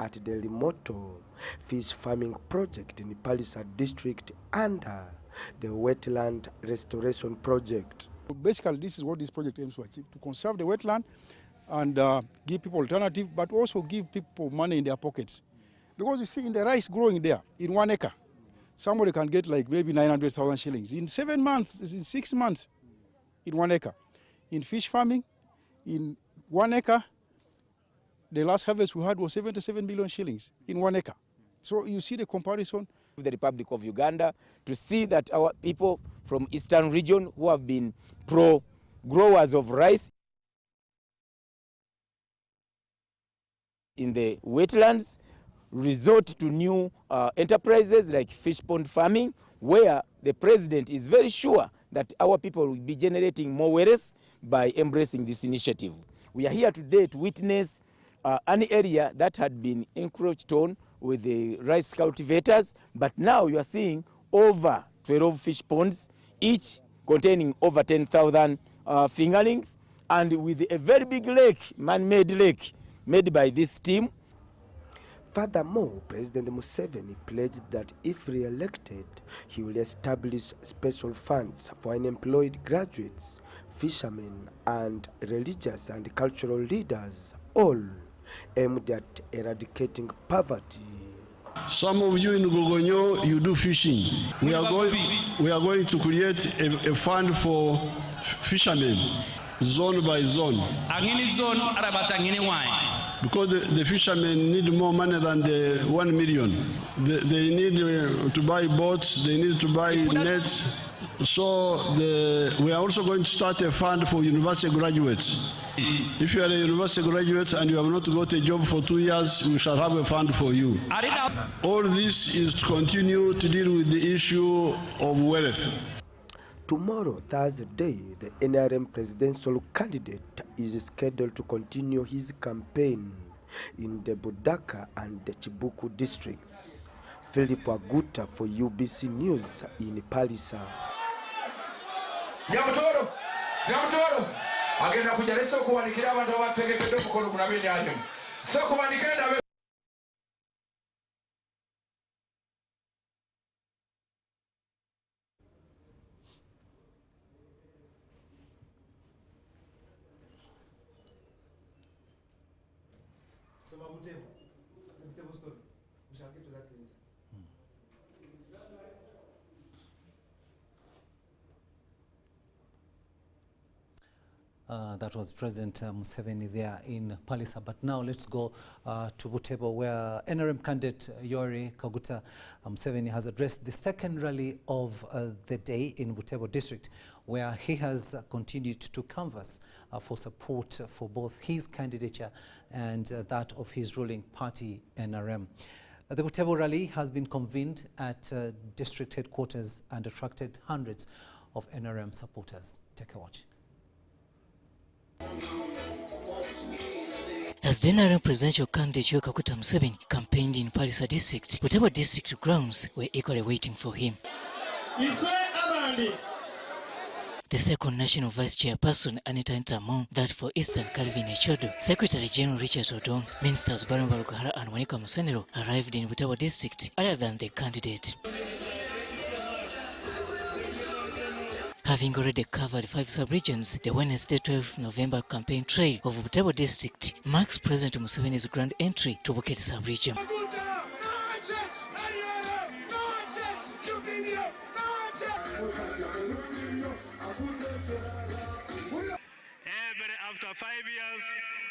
at the Limoto fish farming project in Palisa district under the wetland restoration project. Basically, this is what this project aims to achieve: to conserve the wetland and give people alternative, but also give people money in their pockets. Because you see, in the rice growing there, in 1 acre, somebody can get like maybe 900,000 shillings in 7 months, in 6 months, in 1 acre. In fish farming, in 1 acre, the last harvest we had was 77 million shillings in 1 acre. So you see the comparison. The Republic of Uganda, to see that our people from Eastern region who have been pro-growers of rice in the wetlands resort to new enterprises like fish pond farming, where the president is very sure that our people will be generating more wealth by embracing this initiative. We are here today to witness an area that had been encroached on with the rice cultivators, but now you are seeing over 12 fish ponds, each containing over 10,000 fingerlings, and with a very big lake, man-made lake, made by this team. Furthermore, President Museveni pledged that if re-elected, he will establish special funds for unemployed graduates, fishermen, and religious and cultural leaders, all aimed at eradicating poverty. Some of you in Gogonyo, you do fishing. We are going to create a fund for fishermen, zone by zone. Because the fishermen need more money than the 1 million. They need to buy boats, they need to buy nets. So we are also going to start a fund for university graduates. If you are a university graduate and you have not got a job for 2 years, we shall have a fund for you. All this is to continue to deal with the issue of wealth. Tomorrow, Thursday, the NRM presidential candidate is scheduled to continue his campaign in the Budaka and the Chibuku districts. Philip Aguta for UBC News in Palisa. Jamutoro agenda kujalesa okuwanikira abantu abategekedde okukola okulabeni anyuma so kuwanikira story. We shall get to that later. That was President Museveni there in Palisa. But now let's go to Butembo, where NRM candidate Yoweri Kaguta Museveni has addressed the second rally of the day in Butembo district, where he has continued to canvass for support for both his candidature and that of his ruling party, NRM. The Butembo rally has been convened at district headquarters and attracted hundreds of NRM supporters. Take a watch. As the NRM presidential candidate Yoweri Kaguta Museveni campaigned in Palisa district, whatever district grounds were equally waiting for him. The second national vice chairperson, Anita Ntamon, that for Eastern Calvin Echodo, Secretary General Richard Odom, Ministers Baramba Rugahara and Monica Musenero arrived in whatever district other than the candidate. Having already covered 5 sub-regions, the Wednesday 12 November campaign trail of Butembo district marks President Museveni's grand entry to Bukit sub-region. After 5 years,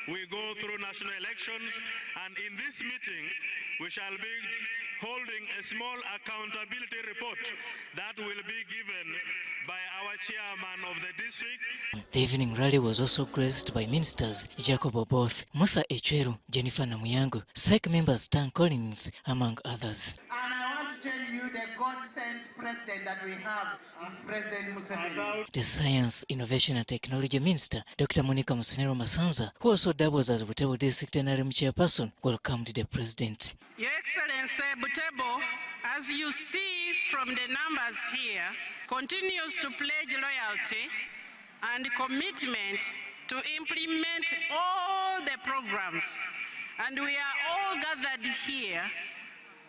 we go through national elections, and in this meeting, we shall be holding a small accountability report that will be given by our chairman of the district. The evening rally was also graced by ministers Jacob Oboth, Musa Echweru, Jennifer Namuyango, SEC members Stan Collins, among others. And I want to tell you the God-sent president that we have is President Museveni. The Science, Innovation and Technology Minister, Dr. Monica Musenero Masanza, who also doubles as Butembo District NRM chairperson, welcomed the president. Your Excellency, Butembo, as you see from the numbers here, continues to pledge loyalty and commitment to implement all the programs And we are all gathered here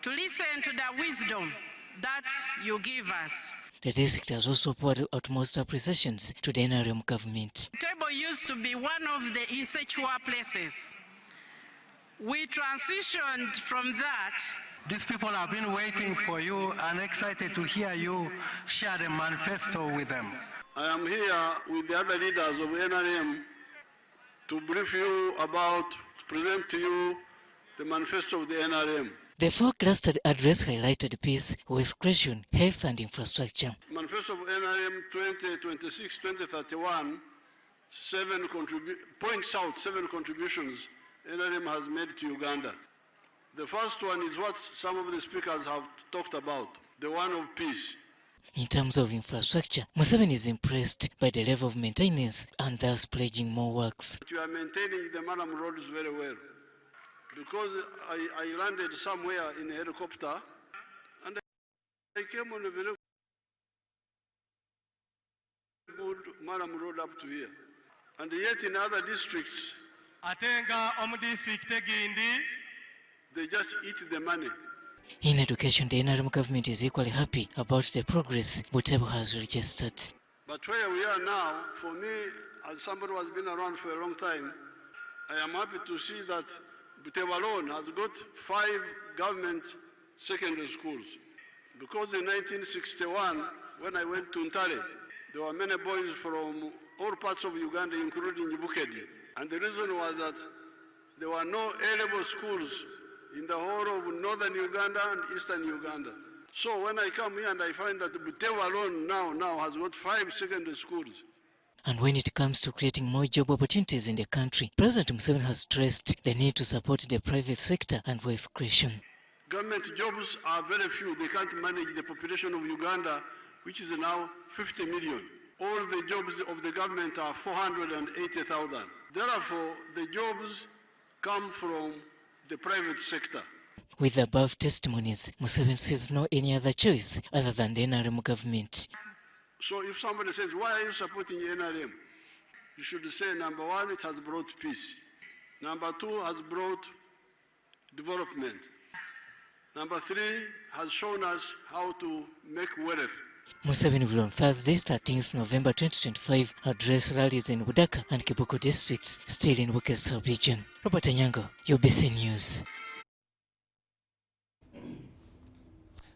to listen to the wisdom that you give us. The district has also poured utmost appreciations to the NRM government. Table used to be one of the insecure places. We transitioned from that. These people have been waiting for you and excited to hear you share the manifesto with them. I am here with the other leaders of NRM to brief you about, to present to you the manifesto of the NRM. The four-clustered address highlighted peace, wealth creation, health and infrastructure. Manifesto of NRM 2026-2031 points out 7 contributions NRM has made to Uganda. The first one is what some of the speakers have talked about, the one of peace. In terms of infrastructure, Museveni is impressed by the level of maintenance and thus pledging more works. You are maintaining the Malam roads very well. Because I landed somewhere in a helicopter and I came on a very good Malam road up to here. And yet in other districts, they just eat the money. In education, the NRM government is equally happy about the progress Butebo has registered. But where we are now, for me, as somebody who has been around for a long time, I am happy to see that Butebo alone has got 5 government secondary schools. Because in 1961, when I went to Ntale, there were many boys from all parts of Uganda, including Rukidi. And the reason was that there were no A-level schools in the whole of northern Uganda and eastern Uganda. So when I come here and I find that Butebo alone now has got 5 secondary schools. And when it comes to creating more job opportunities in the country, President Museveni has stressed the need to support the private sector and wealth creation. Government jobs are very few. They can't manage the population of Uganda, which is now 50 million. All the jobs of the government are 480,000. Therefore, the jobs come from the private sector. With the above testimonies, Museveni sees no any other choice other than the NRM government. So if somebody says, why are you supporting NRM? You should say, number 1, it has brought peace. Number 2, has brought development. Number 3, has shown us how to make wealth. Museveni will on Thursday, 13th November 2025, address rallies in Budaka and Kibuku districts, still in Western region. Robert Anyango, UBC News.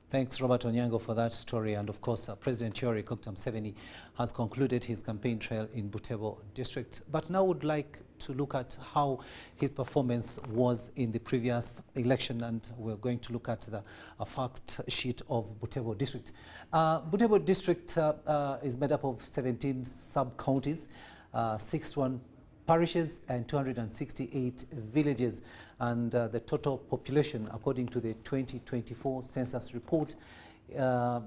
Thanks, Robert Onyango, for that story. And of course, President Yoweri Museveni has concluded his campaign trail in Butebo district. But now would like to look at how his performance was in the previous election, and we're going to look at the fact sheet of Butebo district. Butebo district is made up of 17 sub-counties, 61 parishes and 268 villages, and the total population, according to the 2024 census report,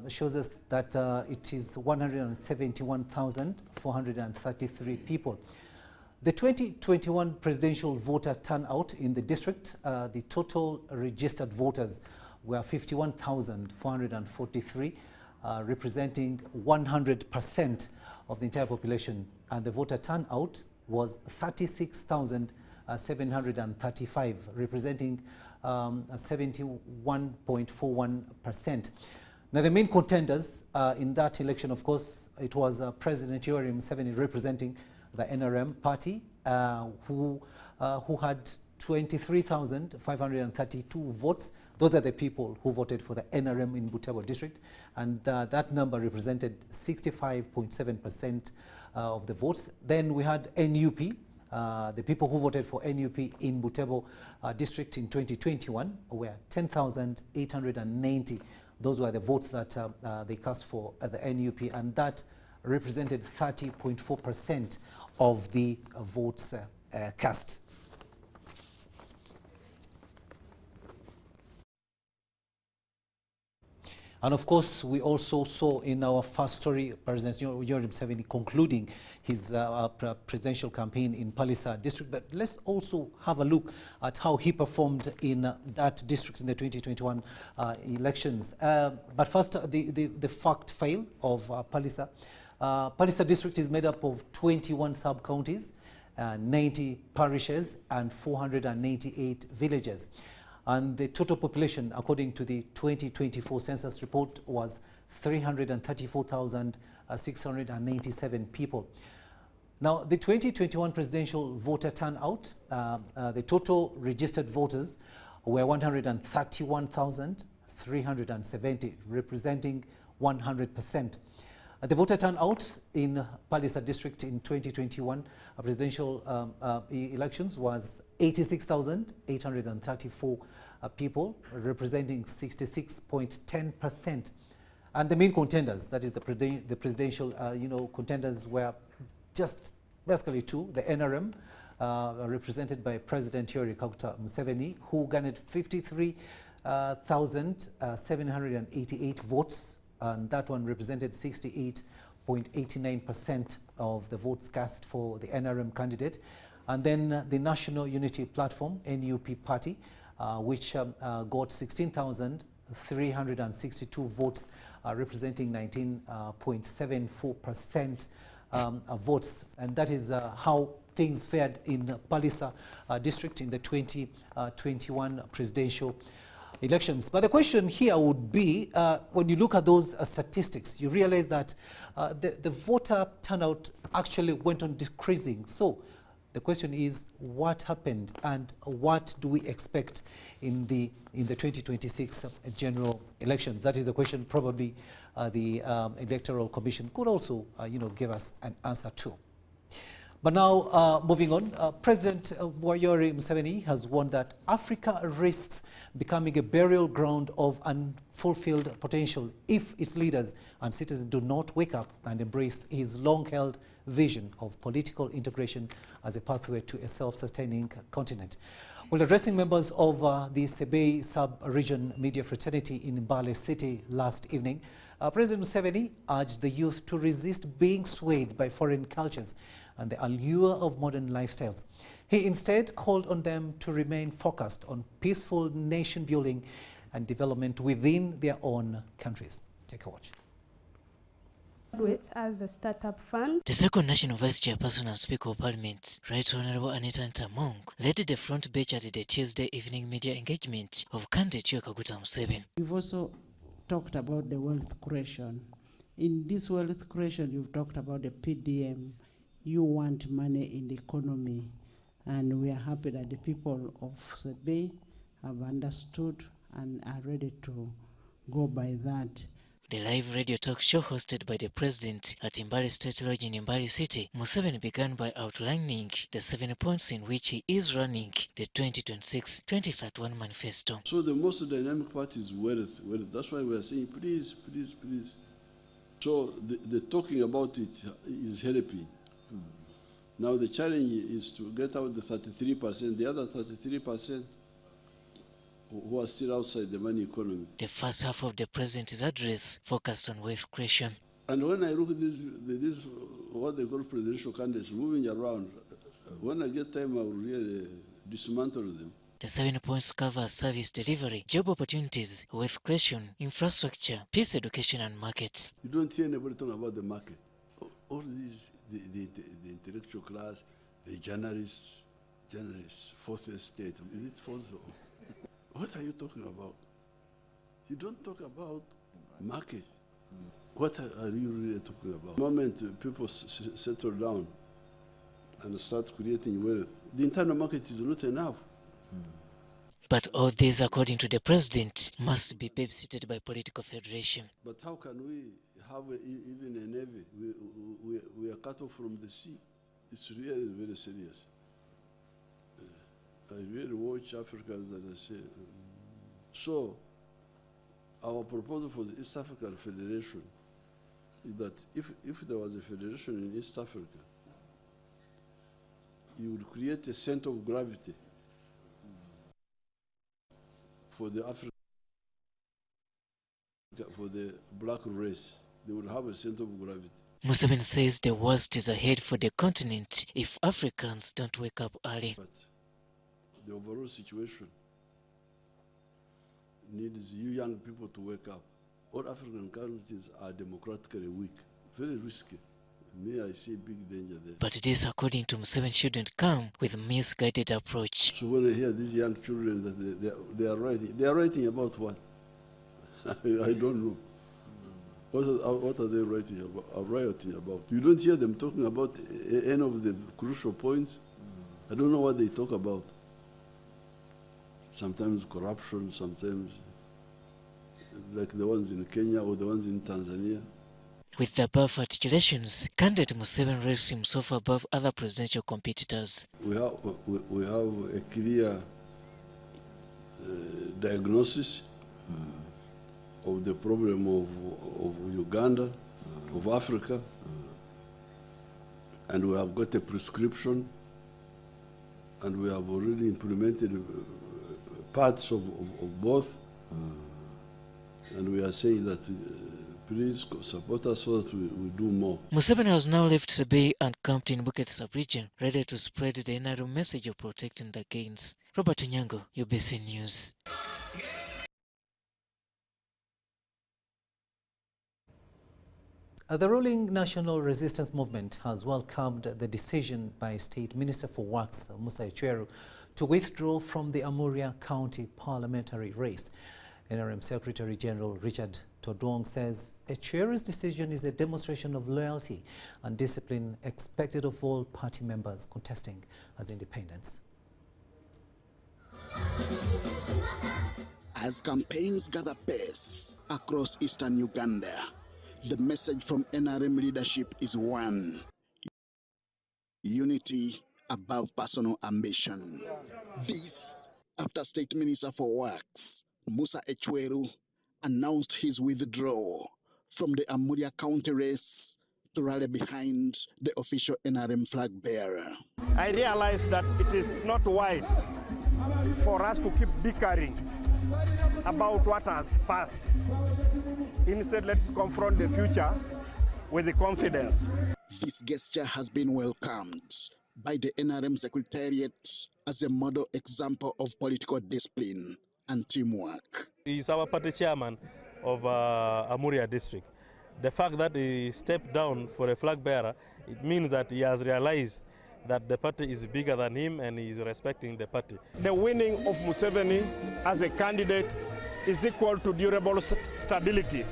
shows us that it is 171,433 people. The 2021 presidential voter turnout in the district, the total registered voters were 51,443, representing 100% of the entire population, and the voter turnout was 36,735, representing 71.41%. Now, the main contenders in that election, of course, it was President Yoweri Museveni representing the NRM party, who had 23,532 votes. Those are the people who voted for the NRM in Butebo district, and that number represented 65.7% of the votes. Then we had NUP, the people who voted for NUP in Butebo district in 2021 were 10,890. Those were the votes that they cast for the NUP, and that represented 30.4% of the votes cast. And of course, we also saw in our first story President Yoweri Museveni concluding his presidential campaign in Palisa district. But let's also have a look at how he performed in that district in the 2021 elections. But first, the fact file of Palisa. Palisa district is made up of 21 sub-counties, 90 parishes and 498 villages. And the total population, according to the 2024 census report, was 334,697 people. Now, the 2021 presidential voter turnout, the total registered voters were 131,370, representing 100%. The voter turnout in Palisa district in 2021 presidential elections was 86,834 people, representing 66.10%. And the main contenders, that is the presidential, contenders were just basically two: the NRM, represented by President Yoweri Kaguta Museveni, who garnered 53,788 votes, and that one represented 68.89% of the votes cast for the NRM candidate. And then the National Unity Platform, NUP party, which got 16,362 votes, representing 19.74% votes. And that is how things fared in Palisa district in the 2021 presidential elections. But the question here would be, when you look at those statistics, you realize that the voter turnout actually went on decreasing. So the question is, what happened and what do we expect in the 2026 general elections? That is the question probably the Electoral Commission could also give us an answer to. But now, moving on, President Yoweri Museveni has warned that Africa risks becoming a burial ground of unfulfilled potential if its leaders and citizens do not wake up and embrace his long-held vision of political integration as a pathway to a self-sustaining continent. While addressing members of the Sebei sub-region media fraternity in Mbale City last evening, President Museveni urged the youth to resist being swayed by foreign cultures and the allure of modern lifestyles. He instead called on them to remain focused on peaceful nation building and development within their own countries. Take a watch. As a startup fund. The second National Vice Chairperson and Speaker of Parliament, Right Honourable Anita Ntamong, led the front bench at the Tuesday evening media engagement of candidate Yoweri Kaguta Museveni. We've also talked about the wealth creation. In this wealth creation, you've talked about the PDM. You want money in the economy, and we are happy that the people of Sebei have understood and are ready to go by that. The live radio talk show hosted by the President at Mbale State Lodge in Mbale City, Museveni began by outlining the 7 points in which he is running the 2026-2031 manifesto. So the most dynamic part is wealth. That's why we are saying, please, please, please. So the talking about it is helping. Now the challenge is to get out the 33%, the other 33% who are still outside the money economy. The first half of the President's address focused on wealth creation. And when I look at this what they call presidential candidates moving around, when I get time, I will really dismantle them. The 7 points cover service delivery, job opportunities, wealth creation, infrastructure, peace, education, and markets. You don't hear anybody talking about the market. All these, the intellectual class, the journalists, fourth estate. Is it fourth? What are you talking about? You don't talk about market. What are you really talking about? The moment people settle down and start creating wealth, the internal market is not enough. But all this, according to the President, must be babysitted by political federation. But how can we have even a navy? We are cut off from the sea. It's really very serious. I really watch Africans and I say, so our proposal for the East African Federation is that if there was a federation in East Africa, you would create a center of gravity for the for the black race. They would have a center of gravity. Museveni says the worst is ahead for the continent if Africans don't wake up early. But the overall situation needs you young people to wake up. All African countries are democratically weak, very risky. Me, I see big danger there. But this, according to Museveni, shouldn't come with a misguided approach. So when I hear these young children that they are writing about what? I don't know. What are they writing about? Rioting about? You don't hear them talking about any of the crucial points. I don't know what they talk about. Sometimes corruption, sometimes like the ones in Kenya or the ones in Tanzania. With the above articulations, candidate Museveni raised himself above other presidential competitors. We have a clear diagnosis of the problem of Uganda, of Africa, and we have got a prescription, and we have already implemented parts of both, and we are saying that please support us so that we do more. Museveni has now left Sebei and camped in Bukit sub-region, ready to spread the NRM message of protecting the gains. Robert Nyango, UBC News. The ruling National Resistance Movement has welcomed the decision by State Minister for Works, Musa Echweru, to withdraw from the Amuria County parliamentary race. NRM Secretary General Richard Todong says Echweru's decision is a demonstration of loyalty and discipline expected of all party members contesting as independents. As campaigns gather pace across eastern Uganda, the message from NRM leadership is one: unity above personal ambition. This after State Minister for Works, Musa Echweru, announced his withdrawal from the Amuria County race to rally behind the official NRM flag bearer. I realize that it is not wise for us to keep bickering about what has passed. Instead, let's confront the future with the confidence. This gesture has been welcomed by the NRM Secretariat as a model example of political discipline and teamwork. He is our party chairman of Amuria district. The fact that he stepped down for a flag bearer, it means that he has realized that the party is bigger than him and he is respecting the party. The winning of Museveni as a candidate is equal to durable stability.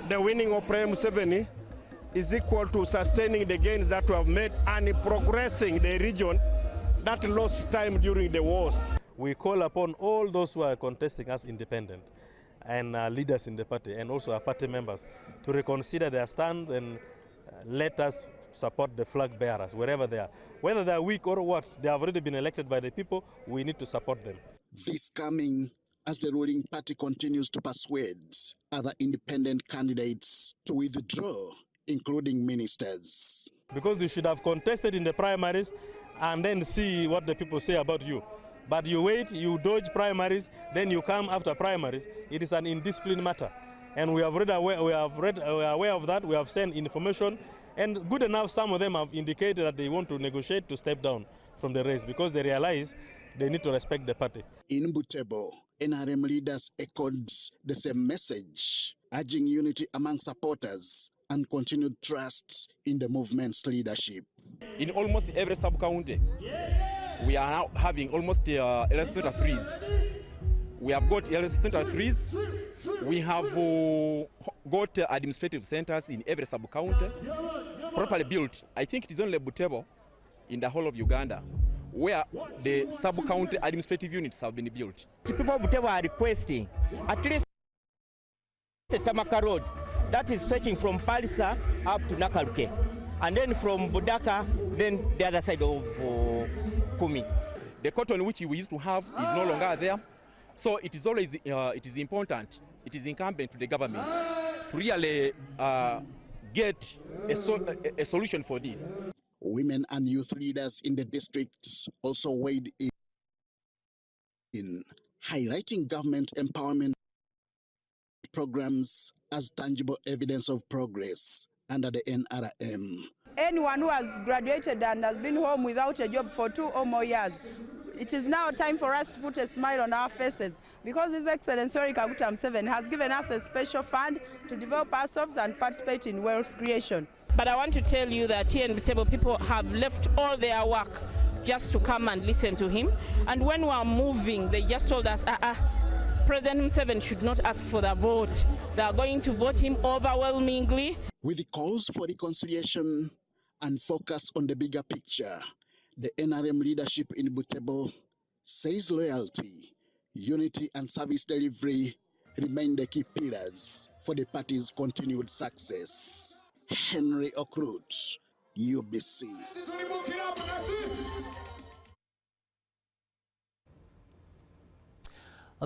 The winning of President Museveni is equal to sustaining the gains that we have made and progressing the region that lost time during the wars. We call upon all those who are contesting as independent and leaders in the party and also our party members to reconsider their stand and let us support the flag bearers wherever they are. Whether they are weak or what, they have already been elected by the people, we need to support them. This coming as the ruling party continues to persuade other independent candidates to withdraw, including ministers. Because you should have contested in the primaries and then see what the people say about you. But you wait, you dodge primaries, then you come after primaries. It is an indisciplined matter. And we are aware of that. We have sent information. And good enough, some of them have indicated that they want to negotiate to step down from the race because they realize they need to respect the party. In Butebo, NRM leaders echoed the same message, urging unity among supporters and continued trust in the movement's leadership. In almost every sub-county, we are now having almost health center threes. We have got health center threes. We have got administrative centers in every sub-county, properly built. I think it is only Butebo in the whole of Uganda where the sub-county administrative units have been built. People of Butebo are requesting at least a Tamaka road that is stretching from Palisa up to Nakaluke, and then from Budaka, then the other side of Kumi. The cotton which we used to have is no longer there, so it is always important, it is incumbent to the government to really get a solution for this. Women and youth leaders in the district also weighed in, highlighting government empowerment programs as tangible evidence of progress under the NRM. Anyone who has graduated and has been home without a job for 2 or more years, it is now time for us to put a smile on our faces because His Excellency Yoweri Kaguta Museveni has given us a special fund to develop ourselves and participate in wealth creation. But I want to tell you that here in Butebo, people have left all their work just to come and listen to him. And when we are moving, they just told us, President Museveni should not ask for the vote. They are going to vote him overwhelmingly. With the calls for reconciliation and focus on the bigger picture, the NRM leadership in Butebo says loyalty, unity, and service delivery remain the key pillars for the party's continued success. Henry Okrut, UBC.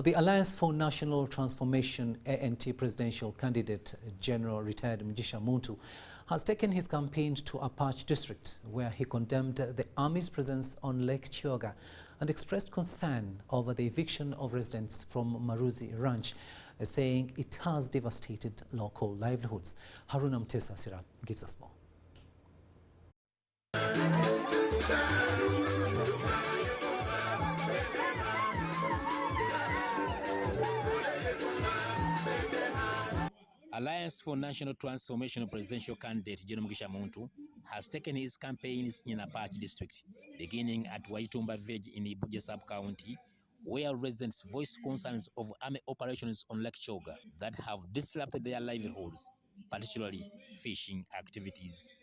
The Alliance for National Transformation ANT presidential candidate, General retired Mugisha Muntu, has taken his campaign to Apache district, where he condemned the army's presence on Lake Kyoga and expressed concern over the eviction of residents from Maruzi Ranch, saying it has devastated local livelihoods. Haruna Mtesa Sira gives us more. Alliance for National Transformation presidential candidate General Mugisha Muntu has taken his campaigns in Apache district, beginning at Waitumba village in Ibuja sub-county, where residents voiced concerns of army operations on Lake Kyoga that have disrupted their livelihoods, particularly fishing activities.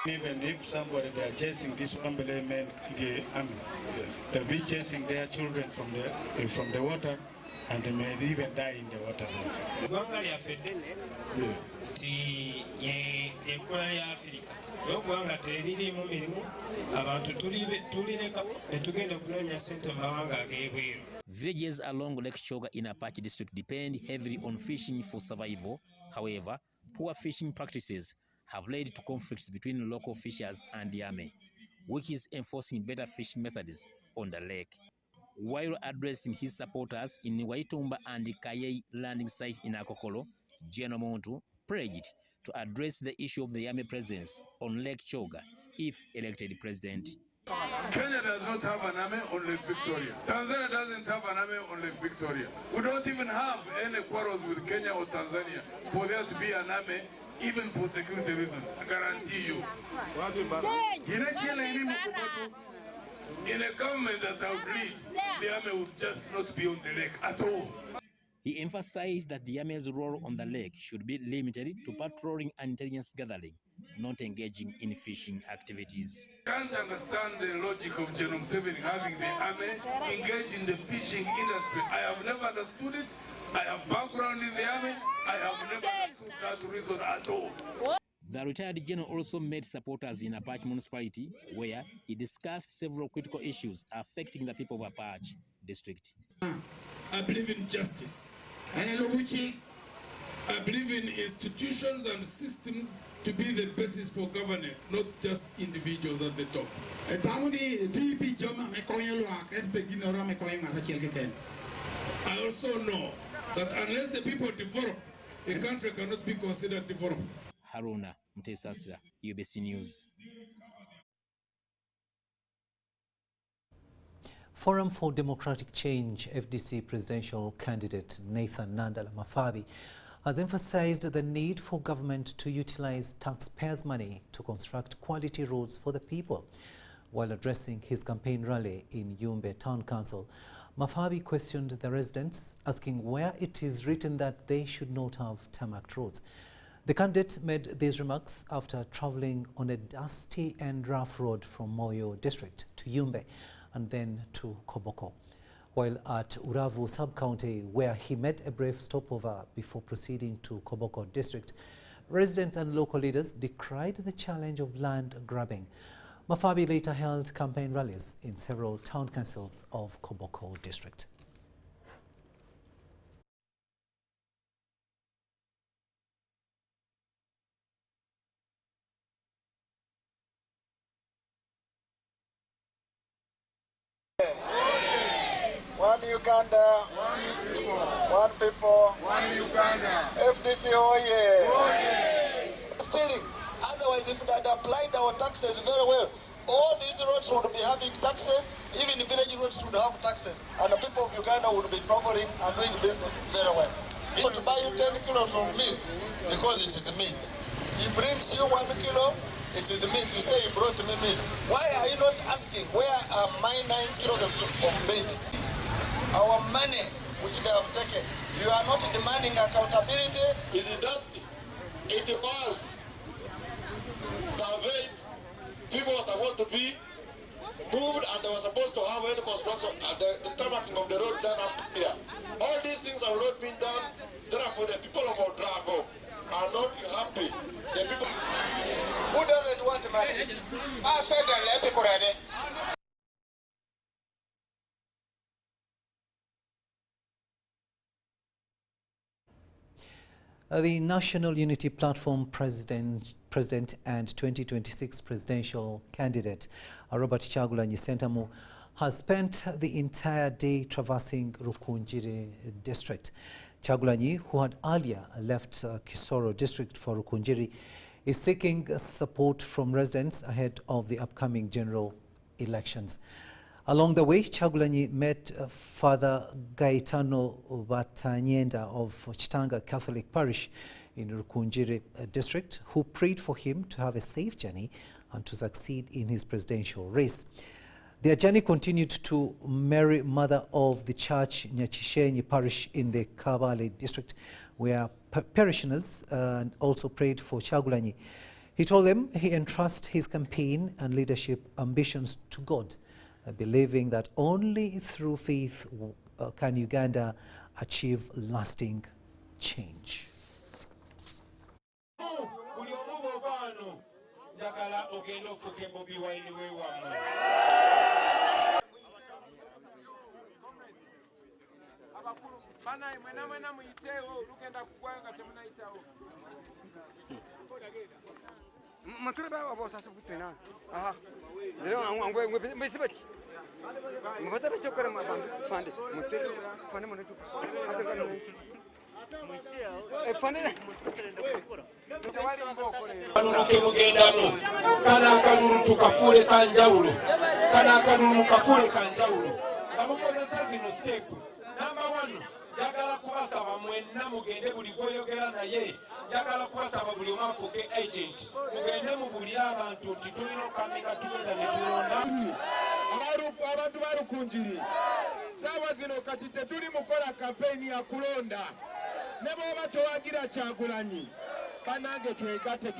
Even if somebody they are chasing this Ambele men, yes, they'll be chasing their children from the water, and they may even die in the water. Yes. Villages along Lake Kyoga in Apache district depend heavily on fishing for survival. However, poor fishing practices have led to conflicts between local fishers and the army, which is enforcing better fishing methods on the lake. While addressing his supporters in Waitumba and the Kaye landing site in Akokolo, General Muntu pledged to address the issue of the army presence on Lake Kyoga if elected president. Kenya does not have an army on Lake Victoria. Tanzania doesn't have an army on Lake Victoria. We don't even have any quarrels with Kenya or Tanzania for there to be an army, even for security reasons. I guarantee you. In a government that I would lead, the army would just not be on the lake at all. He emphasized that the army's role on the lake should be limited to patrolling and intelligence gathering, not engaging in fishing activities. I can't understand the logic of General Museveni having the army engage in the fishing industry. I have never understood it. I have background in the army. I have never understood that reason at all. The retired general also met supporters in Apache municipality, where he discussed several critical issues affecting the people of Apache district. I believe in justice. I believe in institutions and systems to be the basis for governance, not just individuals at the top. I also know that unless the people develop, a country cannot be considered developed. Haruna Mtesasira, UBC News. Forum for Democratic Change FDC presidential candidate Nathan Nandala Mafabi has emphasized the need for government to utilize taxpayers' money to construct quality roads for the people. While addressing his campaign rally in Yumbe Town Council, Mafabi questioned the residents, asking where it is written that they should not have tarmac roads. The candidate made these remarks after traveling on a dusty and rough road from Moyo district to Yumbe and then to Koboko. While at Uravu sub-county, where he made a brief stopover before proceeding to Koboko district, residents and local leaders decried the challenge of land grabbing. Mafabi later held campaign rallies in several town councils of Koboko district. One Uganda, one people, one Uganda. FDC, oh yeah. Stealing. Otherwise, if they had applied our taxes very well, All these roads would be having taxes, even village roads should have taxes, and the people of Uganda would be traveling and doing business very well. People to buy you 10 kilos of meat because it is meat. He brings you 1 kilo, it is meat. You say he brought me meat. Why are you not asking where are my 9 kilograms of meat? Our money, which they have taken, you are not demanding accountability. Is it dusty? It was surveyed. People were supposed to be moved and they were supposed to have any construction at the tarmacing of the road done up here. All these things have not been done. Therefore, the people of Odravo are not happy. The people who doesn't want money? I said that let people ready. The National Unity Platform President and 2026 presidential candidate Robert Kyagulanyi Ssentamu has spent the entire day traversing Rukungiri district. Kyagulanyi, who had earlier left Kisoro district for Rukungiri, is seeking support from residents ahead of the upcoming general elections. Along the way, Kyagulanyi met Father Gaetano Batanyenda of Chitanga Catholic Parish in Rukungiri district, who prayed for him to have a safe journey and to succeed in his presidential race. Their journey continued to Mary Mother of the Church Nyachishenyi Parish in the Kabale district, where parishioners also prayed for Kyagulanyi. He told them he entrusts his campaign and leadership ambitions to God, believing that only through faith can Uganda achieve lasting change. Kaluluke mugendano kana kalulu tukafule kanjawulo kana kalulu kafule kanjawulo amukozesa zino step number 1 jagala kubasaba mwenna mugende buli gwoyogera naye jagala kubasaba buli omafuke agent mugende mubulira abantu nti tulina okaminga tugenda ne tulonda abantu ba Rukungiri saawa zino kati tetuli mukola kampeni ya kulonda ne bwoba towagira Kyagulanyi banange twegatte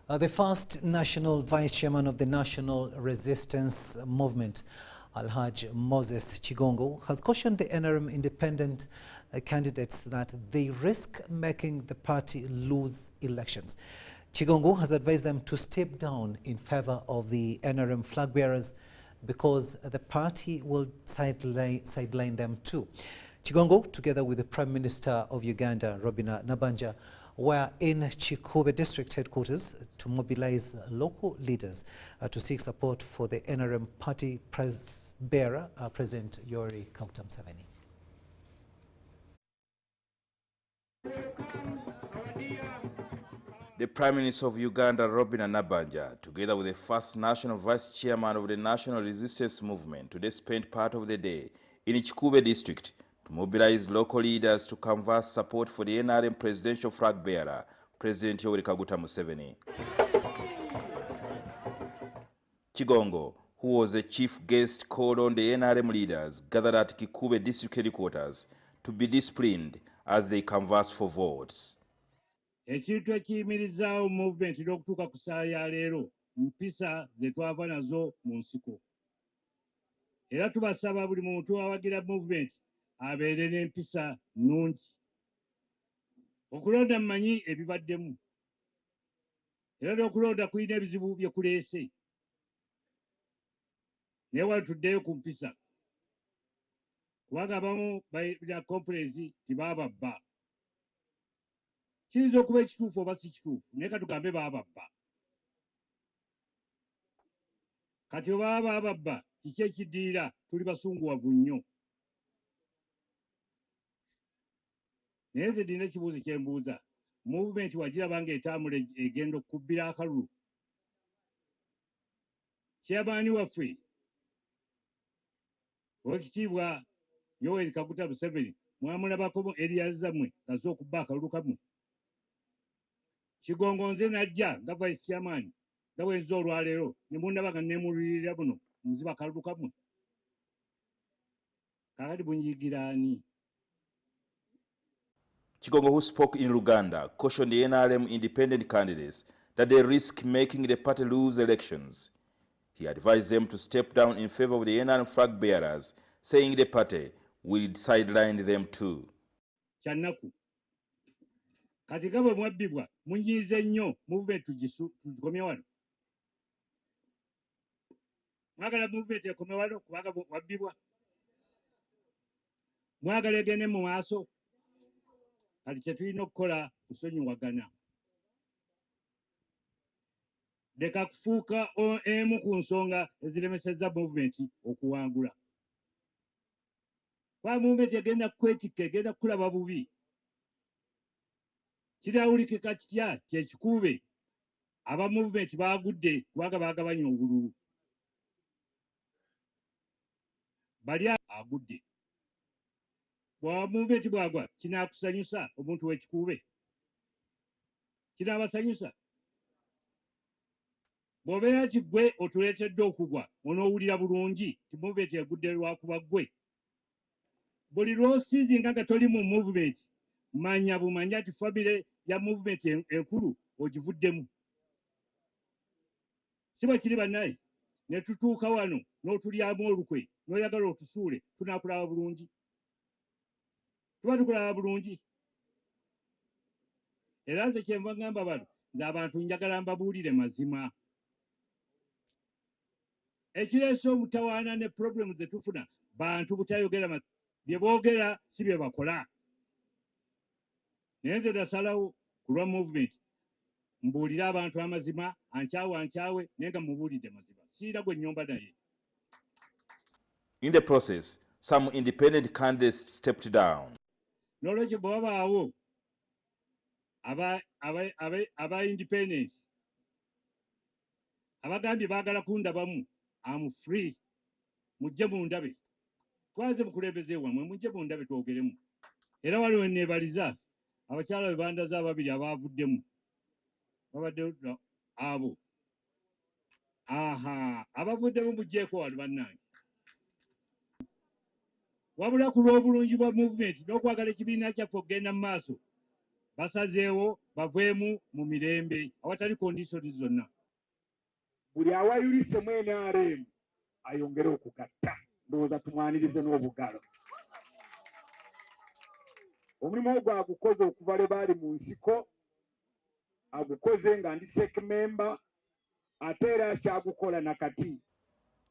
The first national vice chairman of the National Resistance Movement, Alhaj Moses Chigongo, has cautioned the NRM independent candidates that they risk making the party lose elections. Chigongo has advised them to step down in favor of the NRM flag bearers because the party will sideline them too. Chigongo, together with the Prime Minister of Uganda, Robina Nabanja, were in Chikube District Headquarters to mobilize local leaders to seek support for the NRM party bearer, President Yoweri Kaguta Museveni. The Prime Minister of Uganda, Robina Nabanja, together with the first national vice chairman of the National Resistance Movement, today spent part of the day in Chikube District to mobilize local leaders to canvass support for the NRM presidential flag bearer, President Yoweri Kaguta Museveni. Chigongo, who was the chief guest, called on the NRM leaders gathered at Chikube District Headquarters to be disciplined as they canvass for votes. Ekintu ekiyimirizaawo movement n'okutuuka ku ssaawa ya leero mpisa ze twava nazo mu nsiko. Era tubasaba buli muntu awagira movement abeere n'empisa nnungi. Okulonda mmanyi ebibaddemu. Era n'okulonda kulina ebizibu bye kuleese. Naye wano tuddeyo ku mpisa. Kubanga abamu ba complaints tibaababba. Kiyinza okuba ekituufu oba si kituufu, naye ka tugambe baababba. Kati oba baababba, kiki ekiddiira tuli basunguwavu nnyo. naye nze ndina ekibuuzo kye mbuuza movement wagiraba ng'etambula egenda okubbira akalulu chairman waffe owekitiibwa Yoweri Kaguta Museveni mwamulabako areas zammwe kaze okubba akalulu kammwe Kigongo nze najja nga vice chairman nga bwenzi olwaleero ne mundaba nga neemululirira buno nziba akalulu kammwe kakati bunyigira ani. Kigongo, who spoke in Luganda, cautioned the NRM independent candidates that they risk making the party lose elections. He advised them to step down in favor of the NRM flag bearers, saying the party will sideline them too. Kyannaku kati nga bwe mwabbibwa munyiize nnyo movement tugikomye wano. Mwagala movement ekome wano kubanga wabbibwa. Mwagala egende mu maaso. Kati kye tulina okukola kusonyiwagana. Leka kufuuka emu ku nsonga eziremesezza movement okuwangula. Kwa movement egenda kwetikka egenda kulaba bubi. Kirawulikika kitya kyekikuube aba movement baagudde kubanga baagabanya obululu. Bali agudde. Bwa movement bwagwa kinaakusanyusa omuntu w'ekikuube. Kinaabasanyusa. Bw'obeera nti ggwe otuleetedde okugwa onoowulira bulungi ti movement egudde lwakuba ggwe. Buli lw'osiizinga nga toli mu movement manya bumanya nti famire ya movement enkulu ogivuddemu. Si bwe kiri bannaye ne tutuuka wano n'otulyamu olukwe n'oyagala otusuule tunaakulaba bulungi. Tuba tukulaba bulungi. Era nze kyenva ngamba bano nze abantu njagala mbabuulire mazima. Ekireese omutawaana ne problemu ze tufuna bantu butayogera bye boogera si bye bakola. Naye nze nasalawo ku lwa movement mbuulire abantu amazima ankyawe naye nga mubuulidde mazima. Siira gwe nnyomba naye. In the process, some independent candidates stepped down. N'olwekyo bwe wabaawo aba independent abagambye baagala kundabamu I'm free. Mujje mundabe. Twaze mukulembeze wammwe mujje mundabe twogeremu. Era waliwo neebaliza abakyala be bandaza ababiri abaavuddemu. Babadde abo. Abavuddemu mujjeeko wano bannange. Wabula ku lw'obulungi bwa movement n'okwagala ekibiina kyaffe okugenda mu maaso basazeewo baveemu mu mirembe awatali kondisoni zonna. Buli awayulise mu NRM ayongere okugatta ndowooza tumwanirize n'obugalo. Omulimu ogwo agukoze okuva lwe baali mu nsiko agukoze nga ndi SEC member ate era akyagukola nakati.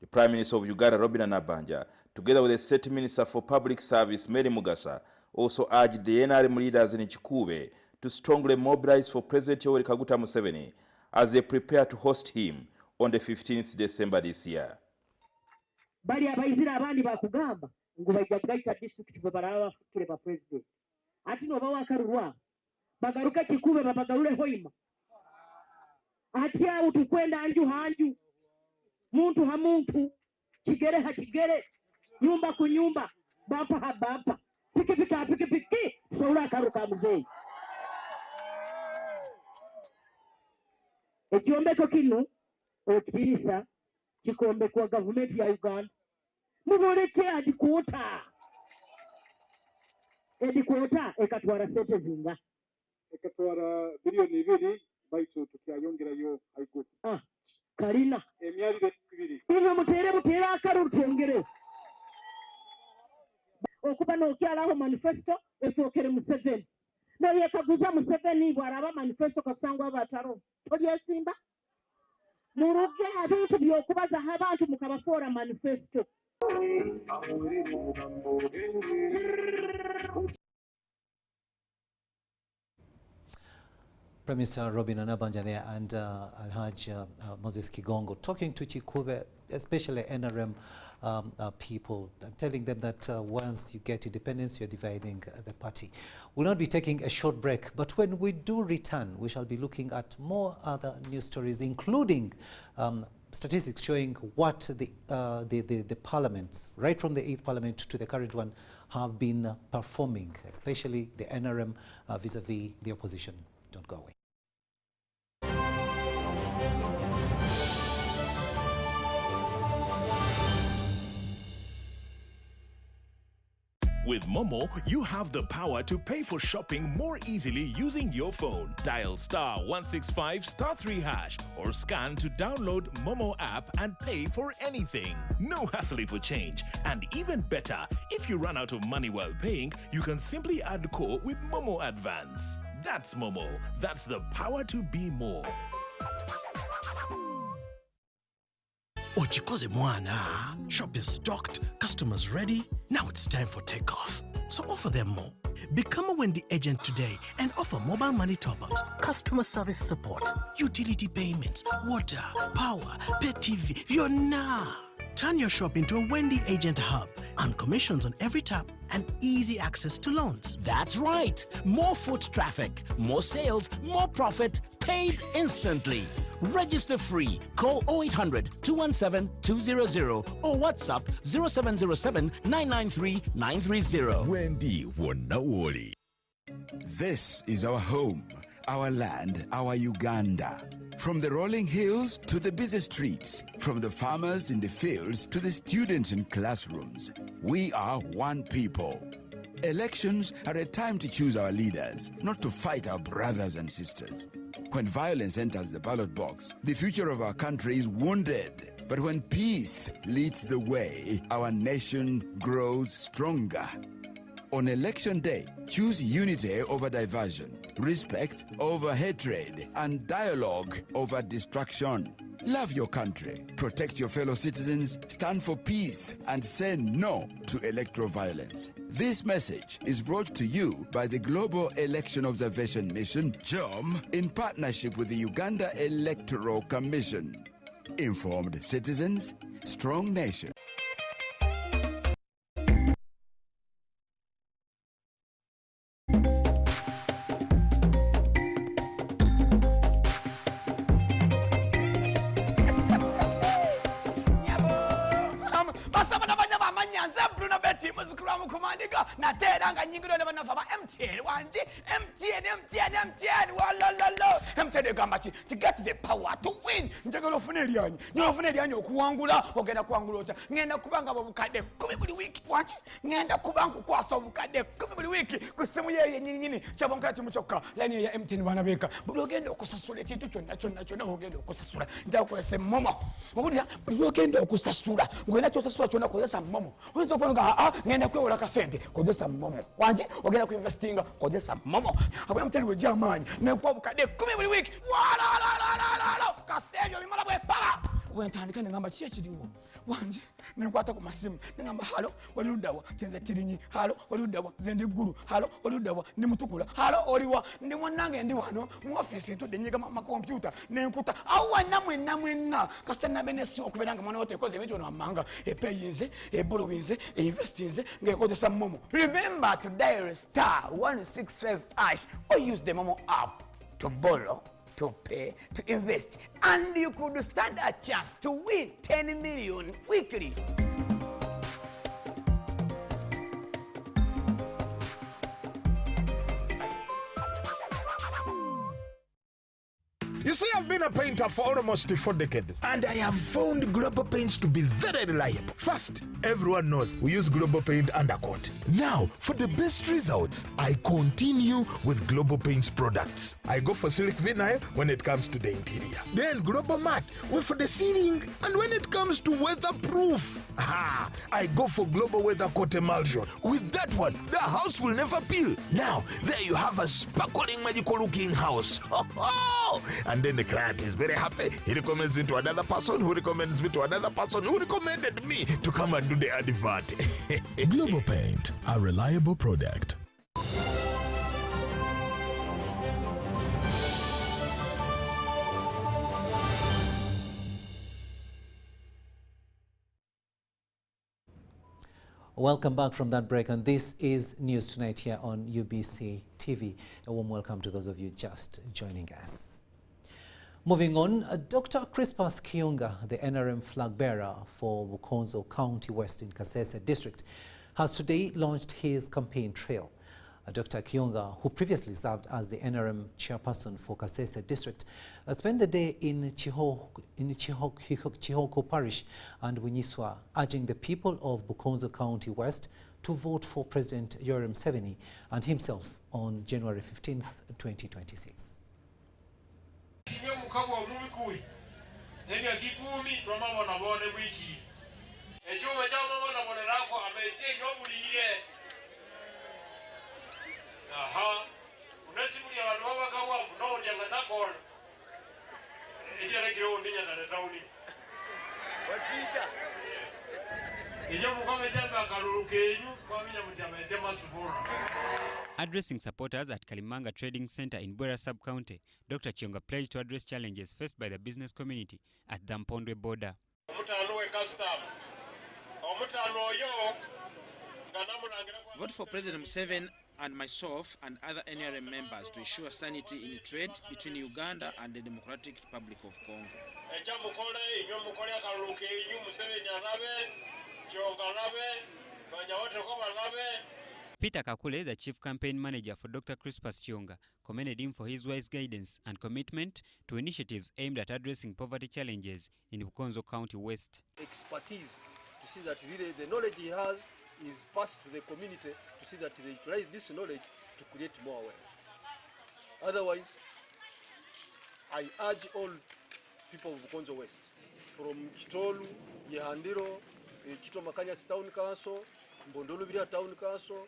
The Prime Minister of Uganda, Robin Nabanja, together with the State Minister for Public Service, Mary Mugasa, also urged the NRM leaders in Chikube to strongly mobilize for President Yoweri Kaguta Museveni as they prepare to host him on the 15th December this year. Bali abayizira abandi bakugamba ngo bajja kugaita district bwe balaba bafukire ba president. Ati no bawakarulwa bagaruka Kikube babagalule hoima. Ati awo tukwenda hanju muntu ha muntu kigere ha kigere nyumba ku nyumba bampa ha bampa pikipiki soula karuka mzee. Ekyombeko kino okirisa kikombe kwa government ya Uganda mubuleke adikuota ekatwara sente zinga ekatwara bilioni 2 baitu tukyayongerayo haiko kalina emyalire 2 hivyo mutere akaru twongere okuba n'okyalaho manifesto esookere Museveni naye Kaguta Museveni bw'araba manifesto kakusangwa abataro tolyesimba muruge abintu by'okubaza abantu mukabafoora manifesto. Prime Minister Robin Nabanja there and Alhaj Moses Kigongo talking to Chikube, especially NRM people and telling them that once you get independence, you're dividing the party. We'll not be taking a short break, but when we do return, we shall be looking at more other news stories, including statistics showing what the parliaments, right from the 8th parliament to the current one, have been performing, especially the NRM vis-a-vis the opposition. Don't go away. With Momo, you have the power to pay for shopping more easily using your phone. Dial *165*3# or scan to download Momo app and pay for anything. No hassle for change. And even better, if you run out of money while paying, you can simply add core with Momo Advance. That's Momo. That's the power to be more. Ochikoze mwana. Shop is stocked, customers ready. Now it's time for takeoff. So offer them more. Become a Wendy agent today and offer mobile money top-ups, customer service support, utility payments, water, power, pay TV. You're now. Turn your shop into a Wendy agent hub and commissions on every tap and easy access to loans. That's right. More foot traffic, more sales, more profit, paid instantly. Register free. Call 0800-217-200 or WhatsApp 0707-993-930. Wendy Wonawoli. This is our home, our land, our Uganda. From the rolling hills to the busy streets, from the farmers in the fields to the students in classrooms, we are one people. Elections are a time to choose our leaders, not to fight our brothers and sisters. When violence enters the ballot box, the future of our country is wounded. But when peace leads the way, our nation grows stronger. On election day, choose unity over diversion, respect over hatred, and dialogue over distraction. Love your country, protect your fellow citizens, stand for peace, and say no to electoral violence. This message is brought to you by the Global Election Observation Mission, GEOM, in partnership with the Uganda Electoral Commission. Informed citizens, strong nation. nateranga nyingiro ne banafa ba MTN wanje MTN walala MTN gamba chi to get the power to win njagalo fune elyanyi okuwangula ogenda kuwangula ota ngenda kubanga bobukadde 10 buli wiki wanje ngenda kubanga kwasa obukadde 10 buli wiki ku simu ye nyinyi kyabonka kimu kyokka line ya MTN bana beka buli ogenda okusasula ekintu kyonna ogenda okusasula ntakwese momo obulira buli ogenda okusasula ngwena kyosasula kyonna kozesa momo oyinza okubanga ngenda kwewola kasente kozesa momo wanje ogenda kuinvestinga kozesa momo abwe MTN we jamani nekwa obukadde 10 buli wiki wala kastejo bimala bwe pala wentandika ngamba kiye kiriwo wanje nenkwata ku masimu ngamba halo walirudawa tenze tirinyi halo walirudawa zende gulu halo walirudawa ndi mutukula halo oliwa ndi mwanange ndi wano mu office ntode nyiga ma computer nenkuta awa namwe kasana benesi okuberanga mwana wote koze ebyo no amanga epeyinze ebolowinze investinze ngekozesa momo. Remember to dial *165# or use the Momo app to borrow, to pay, to invest, and you could stand a chance to win 10 million weekly. You see, I've been a painter for almost 4 decades, and I have found Global Paints to be very reliable. First, everyone knows we use Global Paint undercoat. Now, for the best results, I continue with Global Paints products. I go for silk vinyl when it comes to the interior. Then Global Matte for the ceiling, and when it comes to weatherproof, I go for Global Weather Coat Emulsion. With that one, the house will never peel. Now, there you have a sparkling, magical-looking house. And then the client is very happy. He recommends me to another person who recommends me to another person who recommended me to come and do the advert. Global Paint, a reliable product. Welcome back from that break, and this is News Tonight here on UBC TV. A warm welcome to those of you just joining us. Moving on, Dr. Crispus Kionga, the NRM flag bearer for Bukonzo County West in Kasese District, has today launched his campaign trail. Dr. Kionga, who previously served as the NRM chairperson for Kasese District, spent the day in Chihoko Parish and Winyiswa, urging the people of Bukonzo County West to vote for President Yoweri Museveni and himself on January 15th, 2026. Aha, unasimulia watu wabakawa no janga nakol. Ejele kiro ndinya na tauni. Wasita. Inyo mukome jamba karurukenyu kwa minya mutama etema subura. Addressing supporters at Kalimanga Trading Center in Bwera Sub-County, Dr. Kionga pledged to address challenges faced by the business community at the Mpondwe border. Vote for President Museveni and myself and other NRM members to ensure sanity in trade between Uganda and the Democratic Republic of Congo. Peter Kakule, the chief campaign manager for Dr. Crispus Kionga, commended him for his wise guidance and commitment to initiatives aimed at addressing poverty challenges in Bukonzo County West. Expertise to see that really the knowledge he has is passed to the community, to see that they utilize this knowledge to create more wealth. Otherwise, I urge all people of Bukonzo West, from Kitolu, Yehandiro, Kitomakanya Town Council, Mbondolubira Town Council,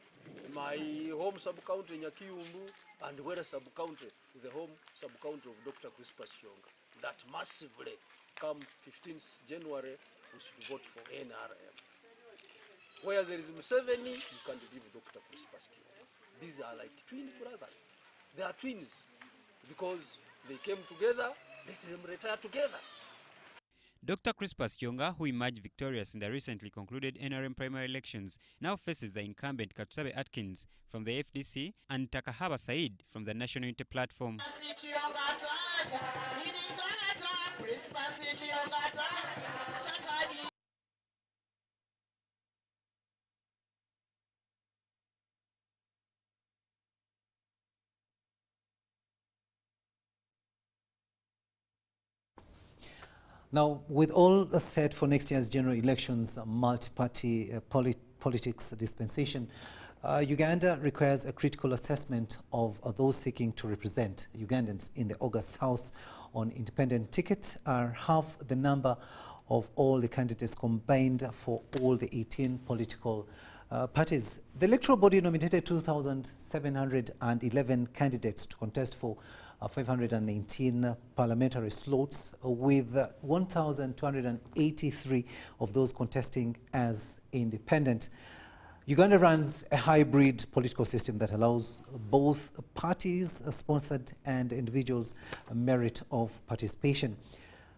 my home sub-county Nyakiyumbu, and Wera sub-county, the home sub-county of Dr. Crispus Kionga, that massively come 15th January, we should vote for NRM. Where there is Museveni, you can't give Dr. Crispus Kionga. These are like twin brothers. They are twins because they came together, let them retire together. Dr. Crispus Kionga, who emerged victorious in the recently concluded NRM primary elections, now faces the incumbent Katsabe Atkins from the FDC and Takahaba Said from the National Unity Platform. Now, with all set for next year's general elections, multi-party politics dispensation, Uganda requires a critical assessment of those seeking to represent Ugandans in the August House on independent tickets are half the number of all the candidates combined for all the 18 political parties. The electoral body nominated 2,711 candidates to contest for 519 parliamentary slots, with 1,283 of those contesting as independent. Uganda runs a hybrid political system that allows both parties sponsored and individuals merit of participation.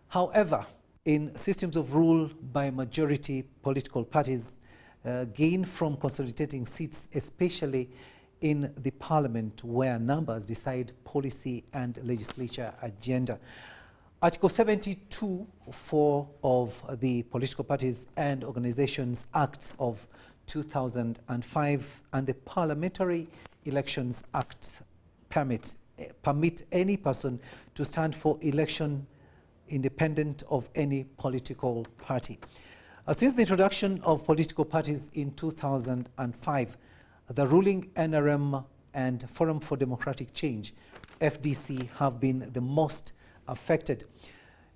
However, in systems of rule by majority, political parties gain from consolidating seats, especially in the parliament where numbers decide policy and legislature agenda. Article 72(4) of the Political Parties and Organizations Act of 2005 and the Parliamentary Elections Act permit any person to stand for election independent of any political party. Since the introduction of political parties in 2005, the ruling NRM and Forum for Democratic Change, FDC, have been the most affected.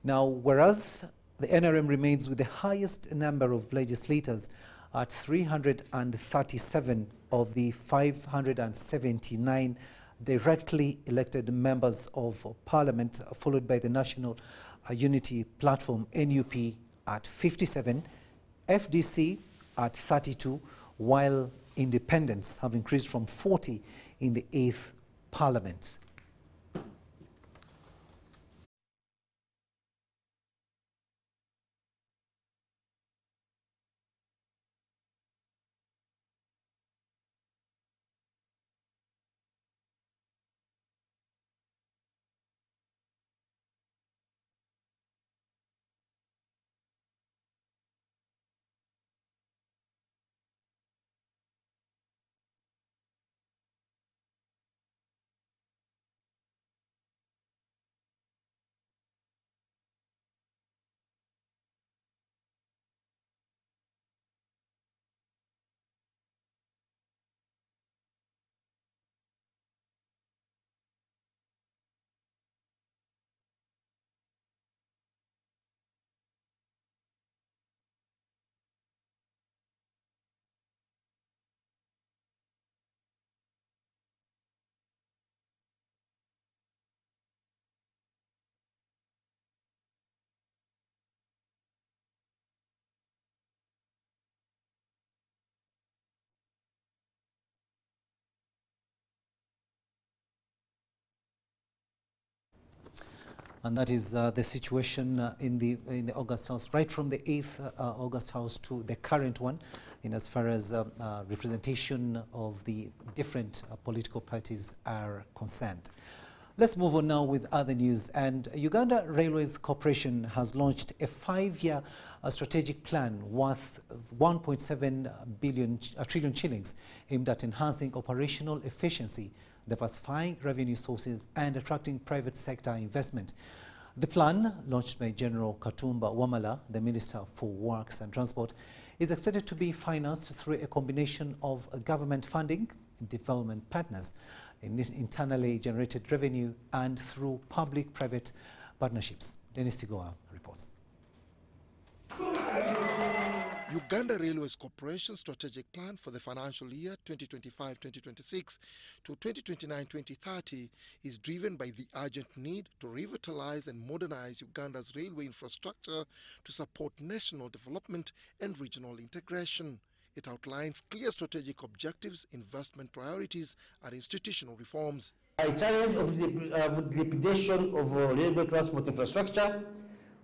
Now, whereas the NRM remains with the highest number of legislators at 337 of the 579 directly elected members of Parliament, followed by the National Unity Platform, NUP, at 57, FDC at 32, while independents have increased from 40 in the 8th Parliament. And that is the situation in the August House, right from the 8th August House to the current one, in as far as representation of the different political parties are concerned. Let's move on now with other news. And Uganda Railways Corporation has launched a 5-year strategic plan worth 1.7 trillion shillings aimed at enhancing operational efficiency, diversifying revenue sources and attracting private sector investment. The plan, launched by General Katumba Wamala, the Minister for Works and Transport, is expected to be financed through a combination of government funding, development partners, internally generated revenue, and through public-private partnerships. Dennis Tigoa reports. Uganda Railways Corporation strategic plan for the financial year 2025-2026 to 2029-2030 is driven by the urgent need to revitalize and modernize Uganda's railway infrastructure to support national development and regional integration. It outlines clear strategic objectives, investment priorities, and institutional reforms. A challenge of the liquidation of railway transport infrastructure,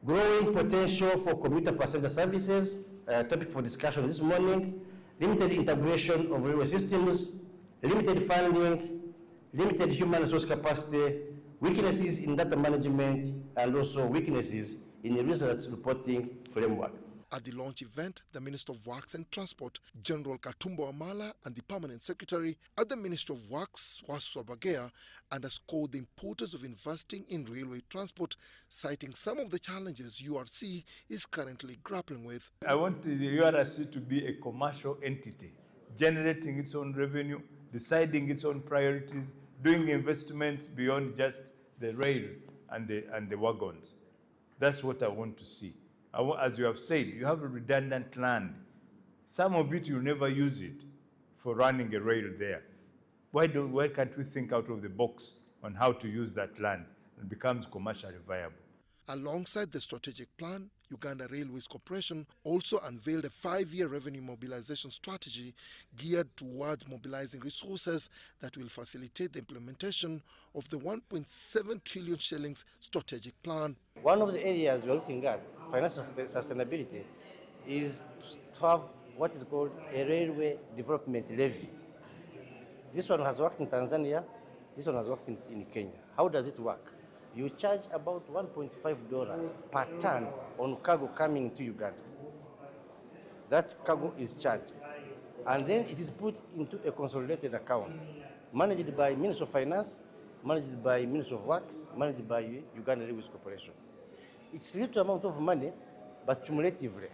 growing potential for commuter passenger services, topic for discussion this morning, limited integration of railway systems, limited funding, limited human resource capacity, weaknesses in data management, and also weaknesses in the results reporting framework. At the launch event, the Minister of Works and Transport, General Katumba Wamala, and the Permanent Secretary at the Ministry of Works, Wasu Abagea, underscored the importance of investing in railway transport, citing some of the challenges URC is currently grappling with. I want the URC to be a commercial entity, generating its own revenue, deciding its own priorities, doing investments beyond just the rail and the wagons. That's what I want to see. As you have said, you have a redundant land. Some of it, you'll never use it for running a rail there. Why can't we think out of the box on how to use that land and becomes commercially viable? Alongside the strategic plan, Uganda Railways Corporation also unveiled a 5-year revenue mobilization strategy geared towards mobilizing resources that will facilitate the implementation of the 1.7 trillion shillings strategic plan. One of the areas we're looking at, financial sustainability, is to have what is called a railway development levy. This one has worked in Tanzania, this one has worked in Kenya. How does it work? You charge about $1.5 per ton on cargo coming into Uganda. That cargo is charged. And then it is put into a consolidated account, managed by Ministry of Finance, managed by Ministry of Works, managed by Uganda Railways Corporation. It's a little amount of money, but cumulatively,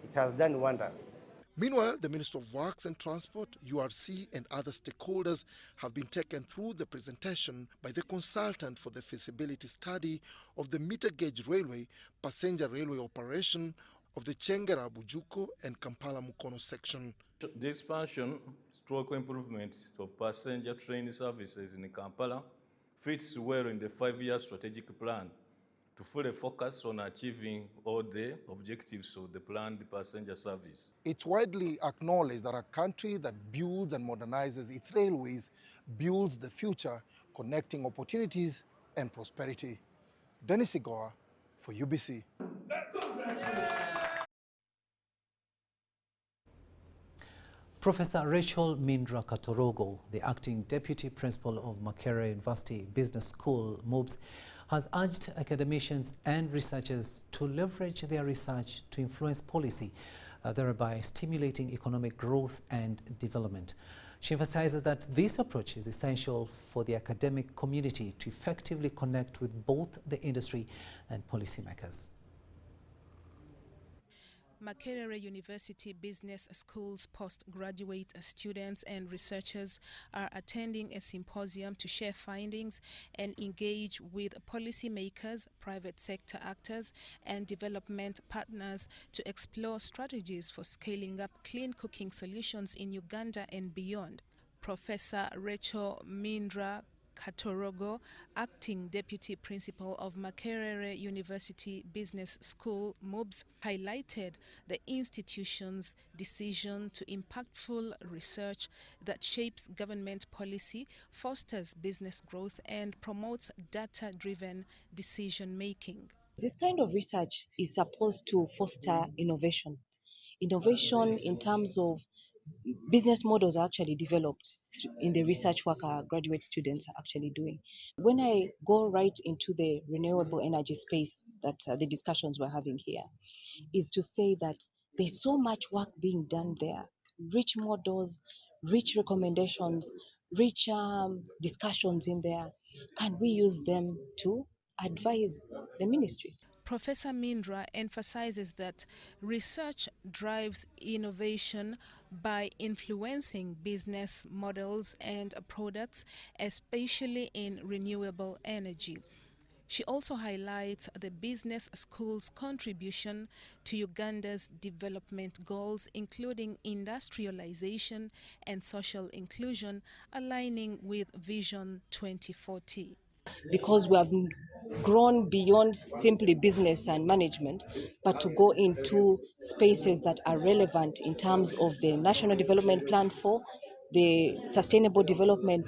it has done wonders. Meanwhile, the Minister of Works and Transport, URC, and other stakeholders have been taken through the presentation by the consultant for the feasibility study of the meter gauge railway, passenger railway operation of the Chengera Bujuko and Kampala Mukono section. The expansion, stroke improvement of passenger train services in Kampala fits well in the 5-year strategic plan to fully focus on achieving all the objectives of the planned passenger service. It's widely acknowledged that a country that builds and modernizes its railways builds the future, connecting opportunities and prosperity. Dennis Igoa for UBC. Professor Rachel Mindra Katorogo, the acting deputy principal of Makerere University Business School, MUBS, has urged academicians and researchers to leverage their research to influence policy, thereby stimulating economic growth and development. She emphasizes that this approach is essential for the academic community to effectively connect with both the industry and policymakers. Makerere University Business School's postgraduate students and researchers are attending a symposium to share findings and engage with policymakers, private sector actors, and development partners to explore strategies for scaling up clean cooking solutions in Uganda and beyond. Professor Rachel Mindra Katorogo, acting deputy principal of Makerere University Business School, MUBS, highlighted the institution's decision to impactful research that shapes government policy, fosters business growth, and promotes data-driven decision-making. This kind of research is supposed to foster innovation. Innovation in terms of business models are actually developed in the research work our graduate students are actually doing. When I go right into the renewable energy space that the discussions we're having here, is to say that there's so much work being done there, rich models, rich recommendations, rich discussions in there. Can we use them to advise the ministry? Professor Mindra emphasizes that research drives innovation by influencing business models and products, especially in renewable energy. She also highlights the business school's contribution to Uganda's development goals, including industrialization and social inclusion, aligning with Vision 2040. Because we have grown beyond simply business and management, but to go into spaces that are relevant in terms of the National Development Plan 4, the Sustainable Development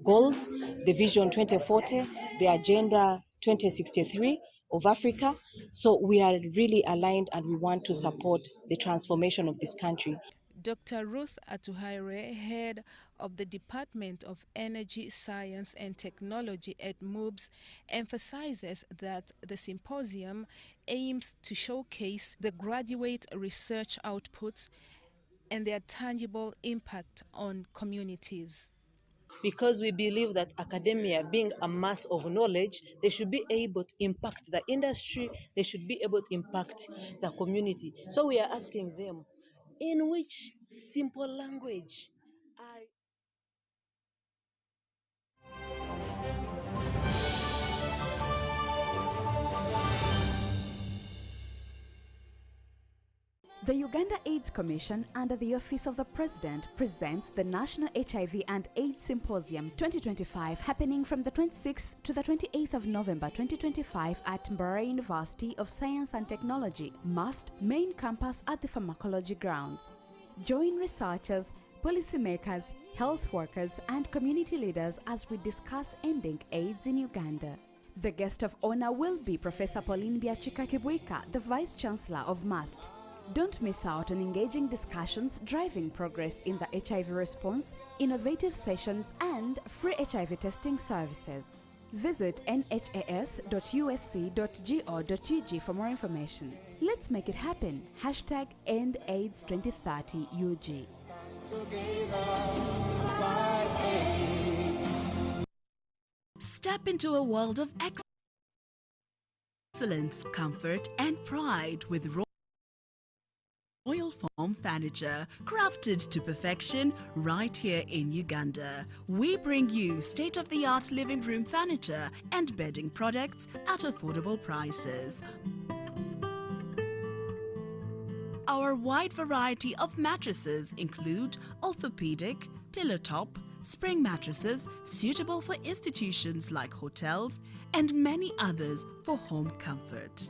Goals, the Vision 2040, the Agenda 2063 of Africa. So we are really aligned and we want to support the transformation of this country. Dr. Ruth Atuhaire, head of the Department of Energy, Science and Technology at MUBS, emphasizes that the symposium aims to showcase the graduate research outputs and their tangible impact on communities. Because we believe that academia, being a mass of knowledge, they should be able to impact the industry, they should be able to impact the community. So we are asking them, in which simple language are The Uganda AIDS Commission, under the Office of the President, presents the National HIV and AIDS Symposium 2025, happening from the 26th to the 28th of November 2025 at Mbarara University of Science and Technology, MUST, main campus at the Pharmacology Grounds. Join researchers, policymakers, health workers, and community leaders as we discuss ending AIDS in Uganda. The guest of honor will be Professor Pauline Byachika-Kibwika, the Vice Chancellor of MUST. Don't miss out on engaging discussions driving progress in the HIV response, innovative sessions, and free HIV testing services. Visit nhas.usc.go.ug for more information. Let's make it happen. #EndAIDS2030UG. Step into a world of excellence, comfort, and pride with Royal Foam Furniture, crafted to perfection right here in Uganda. We bring you state-of-the-art living room furniture and bedding products at affordable prices. Our wide variety of mattresses include orthopedic, pillow top, spring mattresses suitable for institutions like hotels, and many others for home comfort.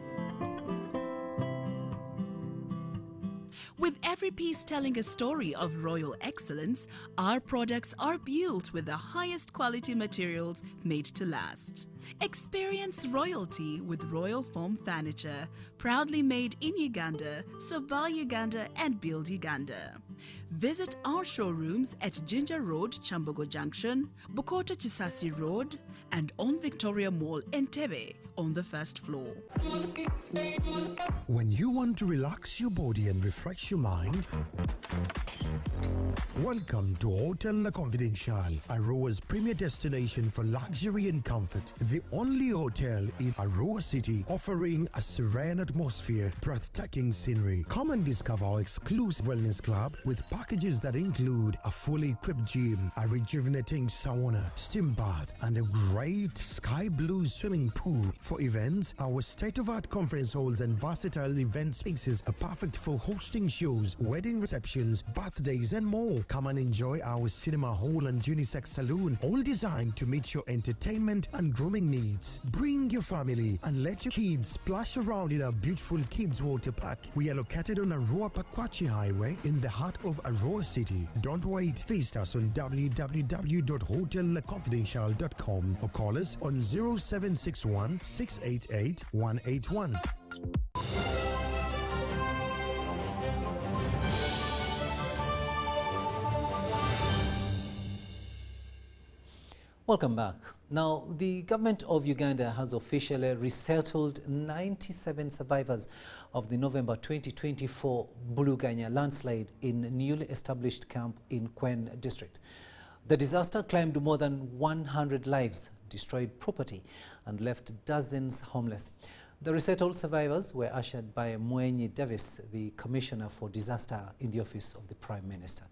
With every piece telling a story of royal excellence, our products are built with the highest quality materials made to last. Experience royalty with Royal Foam Furniture, proudly made in Uganda, so buy Uganda and build Uganda. Visit our showrooms at Ginger Road, Chambogo Junction, Bukoto Chisasi Road, and on Victoria Mall, Entebbe, on the first floor. When you want to relax your body and refresh your mind, welcome to Hotel La Confidential, Aroa's premier destination for luxury and comfort. The only hotel in Aroa City offering a serene atmosphere, breathtaking scenery. Come and discover our exclusive wellness club with packages that include a fully equipped gym, a rejuvenating sauna, steam bath, and a great sky blue swimming pool. For events, our state-of-art conference halls and versatile event spaces are perfect for hosting shows, wedding receptions, birthdays, and more. Come and enjoy our cinema hall and unisex saloon, all designed to meet your entertainment and grooming needs. Bring your family and let your kids splash around in our beautiful kids water park. We are located on Arua Pakwachi Highway in the heart of Arua City. Don't wait. Visit us on www.hotelconfidential.com or call us on 0761 688 181. Welcome back. Now, the government of Uganda has officially resettled 97 survivors of the November 2024 Buluganya landslide in a newly established camp in Kwen district. The disaster claimed more than 100 lives, destroyed property, and left dozens homeless. The resettled survivors were ushered by Mwenyi Davis, the Commissioner for Disaster in the Office of the Prime Minister.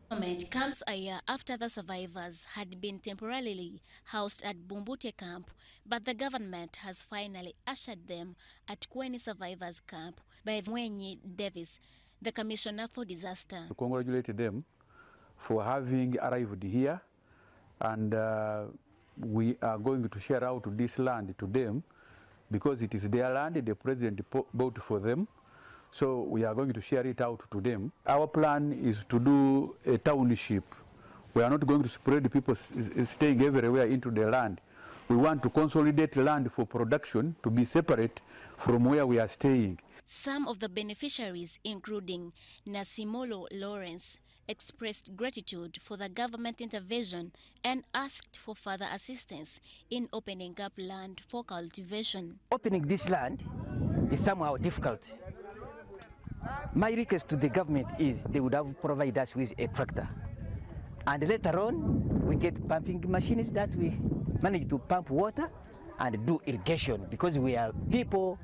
It comes a year after the survivors had been temporarily housed at Bumbute camp, but the government has finally ushered them at Kweni Survivors Camp by Mwenyi Davis, the Commissioner for Disaster. I congratulate them for having arrived here, and we are going to share out this land to them because it is their land. The president bought for them. So we are going to share it out to them. Our plan is to do a township. We are not going to spread people staying everywhere into the land. We want to consolidate land for production to be separate from where we are staying. Some of the beneficiaries, including Nasimolo Lawrence, expressed gratitude for the government intervention and asked for further assistance in opening up land for cultivation. Opening this land is somehow difficult. My request to the government is they would have provided us with a tractor. And later on, we get pumping machines that we manage to pump water and do irrigation because we are people,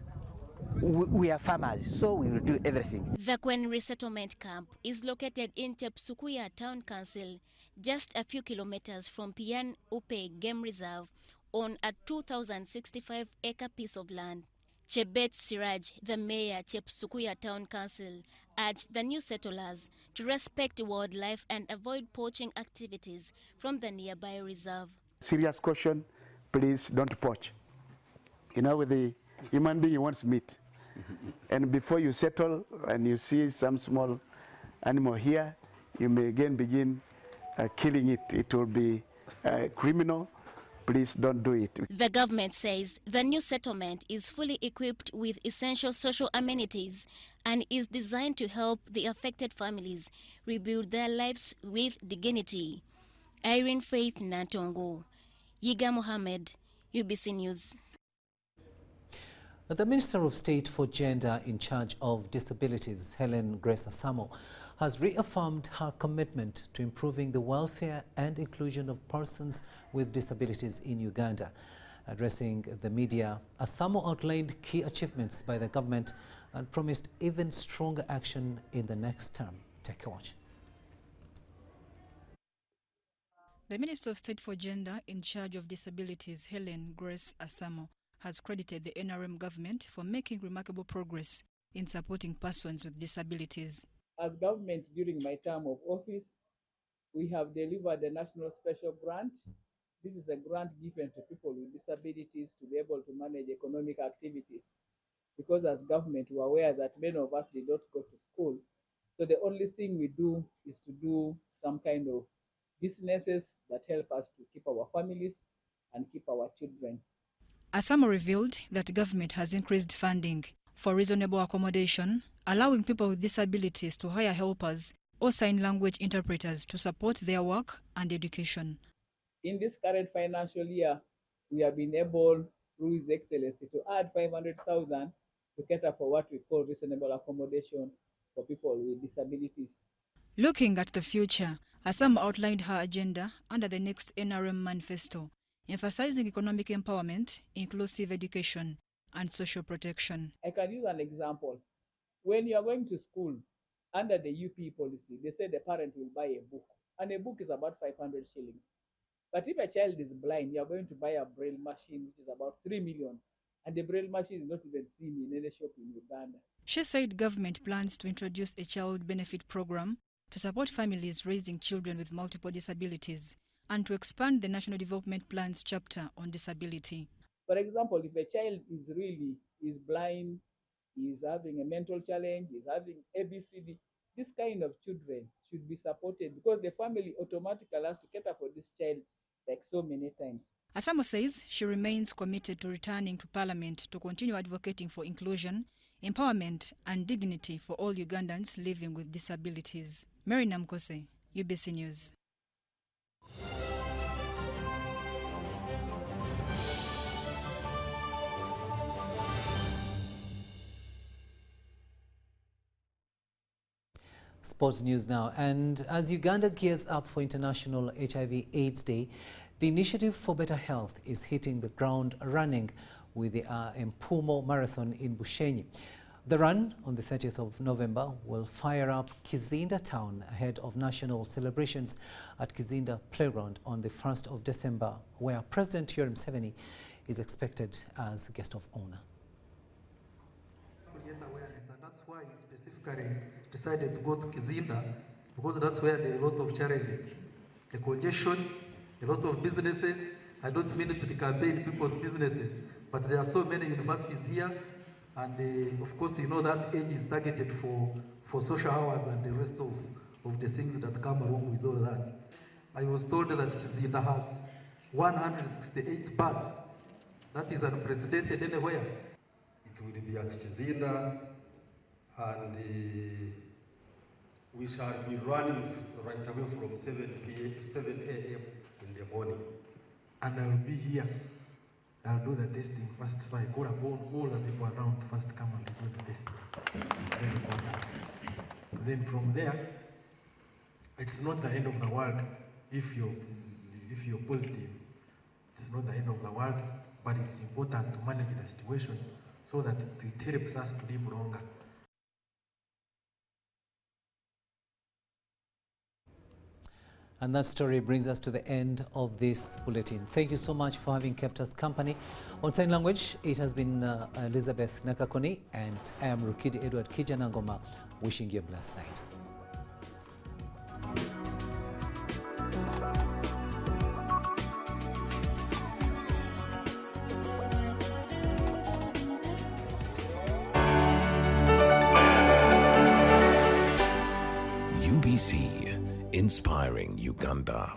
we are farmers, so we will do everything. The Kwen Resettlement Camp is located in Tepsukuya Town Council, just a few kilometers from Pian Upe Game Reserve on a 2,065-acre piece of land. Chebet Siraj, the mayor, Tepsukuya Town Council, urged the new settlers to respect wildlife and avoid poaching activities from the nearby reserve. Serious caution, please don't poach. You know, the human being wants meat. And before you settle and you see some small animal here, you may again begin killing it. It will be criminal. Please don't do it. The government says the new settlement is fully equipped with essential social amenities and is designed to help the affected families rebuild their lives with dignity. Irene Faith Nantongo, Yiga Mohammed, UBC News. The Minister of State for Gender in charge of disabilities, Helen Grace Asamo, has reaffirmed her commitment to improving the welfare and inclusion of persons with disabilities in Uganda. Addressing the media, Asamo outlined key achievements by the government and promised even stronger action in the next term. Take a watch. The Minister of State for Gender in charge of disabilities, Helen Grace Asamo, has credited the NRM government for making remarkable progress in supporting persons with disabilities. As government during my term of office, we have delivered a national special grant. This is a grant given to people with disabilities to be able to manage economic activities. Because as government, we are aware that many of us did not go to school. So the only thing we do is to do some kind of businesses that help us to keep our families and keep our children. Asamo revealed that government has increased funding for reasonable accommodation, allowing people with disabilities to hire helpers or sign language interpreters to support their work and education. In this current financial year, we have been able, through His Excellency, to add 500,000 to cater for what we call reasonable accommodation for people with disabilities. Looking at the future, Asamo outlined her agenda under the next NRM manifesto, emphasizing economic empowerment, inclusive education, and social protection. I can use an example. When you are going to school, under the UP policy, they say the parent will buy a book, and a book is about 500 shillings. But if a child is blind, you are going to buy a braille machine, which is about 3 million, and the braille machine is not even seen in any shop in Uganda. She said government plans to introduce a child benefit program to support families raising children with multiple disabilities and to expand the National Development Plan's chapter on disability. For example, if a child is blind, is having a mental challenge, is having ABCD, this kind of children should be supported because the family automatically has to cater for this child like so many times. Asamo says she remains committed to returning to Parliament to continue advocating for inclusion, empowerment and dignity for all Ugandans living with disabilities. Mary Namkose, UBC News. Sports news now. And as Uganda gears up for International HIV/AIDS Day, the Initiative for Better Health is hitting the ground running with the Mpumo Marathon in Bushenyi. The run on the 30th of November will fire up Kizinda town ahead of national celebrations at Kizinda Playground on the 1st of December, where President Yoweri Museveni is expected as guest of honor. That's why he specifically decided to go to Kizinda, because that's where there are a lot of challenges. The congestion, a lot of businesses. I don't mean to campaign people's businesses, but there are so many universities here, and of course you know that age is targeted for social hours and the rest of the things that come along with all that. I was told that Kizinda has 168 bus. That is unprecedented anywhere. It will be at Kizinda, and we shall be running right away from 7 a.m. in the morning. And I will be here. I'll do the testing first, so I call upon all the people around to first come and do the testing. Very important. Then from there, it's not the end of the world if you're positive. It's not the end of the world, but it's important to manage the situation so that it helps us to live longer. And that story brings us to the end of this bulletin. Thank you so much for having kept us company. On Sign Language, it has been Elizabeth Nakakoni, and I am Rukidi Edward Kijanangoma, wishing you a blessed night. UBC, inspiring Uganda.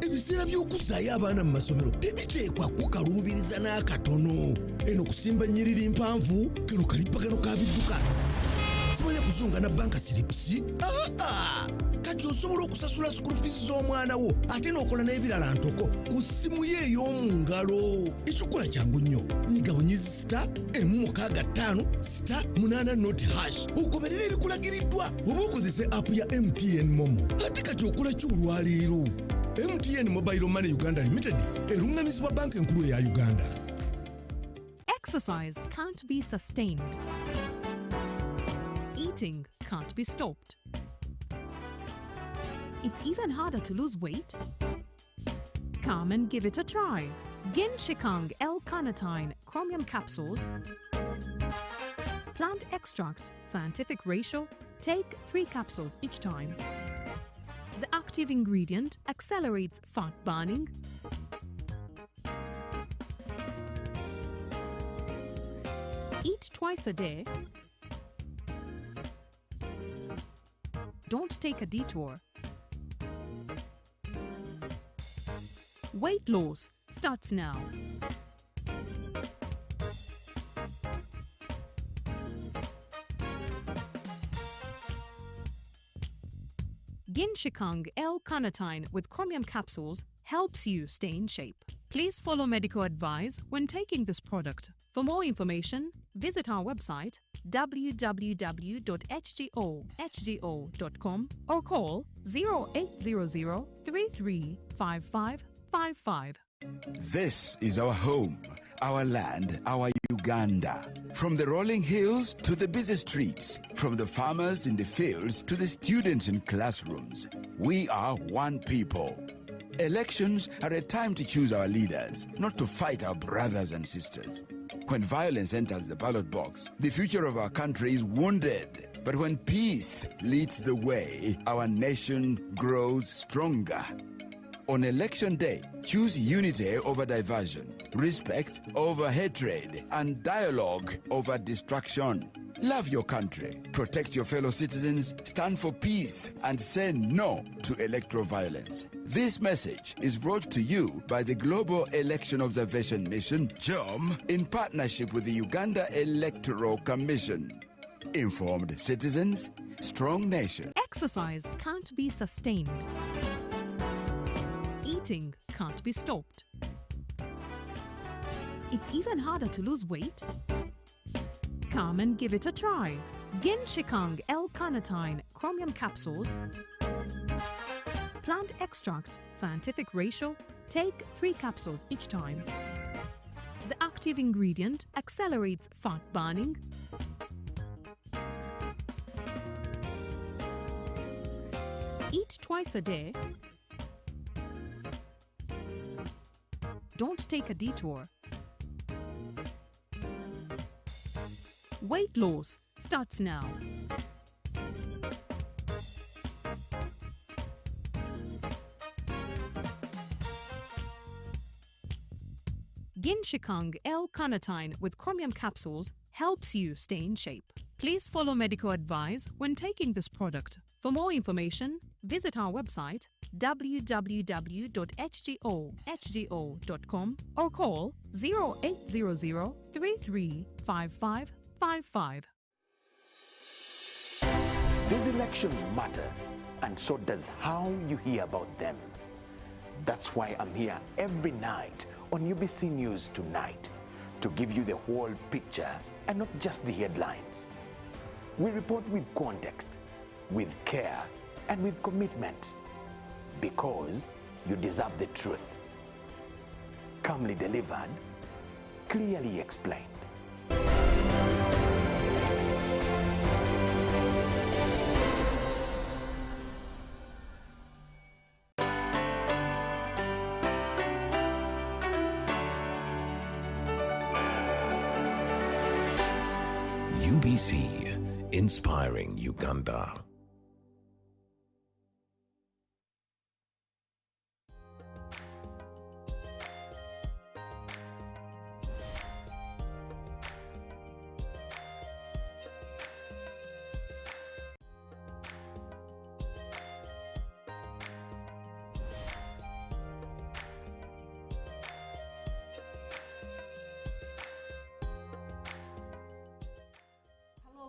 Ebiseera by'okuzaayo abaana mu masomero tebiteekwa kukaluubiriza n'akatono. Eno kusimba nnyiriri mpanvu, kano kalippagano ka bidduka. Simanya kuzunga na banka siripusi? Kati osobola okusasula school fees z'omwana wo ate n'okola n'ebirala ntoko ku ssimu ye ey'omu ngalo. Ekyokola kyangu nnyo. Nyiga bunyizi *185*8 ogoberera ebikulagiriddwa oba okozese app ya MTN Momo. Ate kati okola ki olwaleero? MTN Mobile Money Uganda Limited erungamizibwa banka enkulu eya Uganda. Exercise can't be sustained. Eating can't be stopped. It's even harder to lose weight. Come and give it a try. Genshikang L-carnitine chromium capsules, plant extract, scientific ratio, take 3 capsules each time. The active ingredient accelerates fat burning, eat twice a day, don't take a detour. Weight loss starts now. Genshikang L-carnitine with chromium capsules helps you stay in shape. Please follow medical advice when taking this product. For more information, visit our website www.hgo.com or call 0800 335555. This is our home, our land, our Uganda. Uganda. From the rolling hills to the busy streets, from the farmers in the fields to the students in classrooms, we are one people. Elections are a time to choose our leaders, not to fight our brothers and sisters. When violence enters the ballot box, the future of our country is wounded. But when peace leads the way, our nation grows stronger. On election day, choose unity over diversion, respect over hatred, and dialogue over distraction. Love your country, protect your fellow citizens, stand for peace, and say no to electoral violence. This message is brought to you by the Global Election Observation Mission, GEOM, in partnership with the Uganda Electoral Commission. Informed citizens, strong nation. Exercise can't be sustained. Eating can't be stopped. It's even harder to lose weight. Come and give it a try. Genshikang L-carnitine chromium capsules. Plant extract, scientific ratio. Take 3 capsules each time. The active ingredient accelerates fat burning, eat twice a day. Don't take a detour. Weight loss starts now. Genshikang L-carnitine with chromium capsules helps you stay in shape. Please follow medical advice when taking this product. For more information, visit our website www.hgo.com or call 0800 335555. These elections matter, and so does how you hear about them. That's why I'm here every night on UBC News Tonight to give you the whole picture and not just the headlines. We report with context, with care, and with commitment, because you deserve the truth. Calmly delivered, clearly explained. UBC, inspiring Uganda.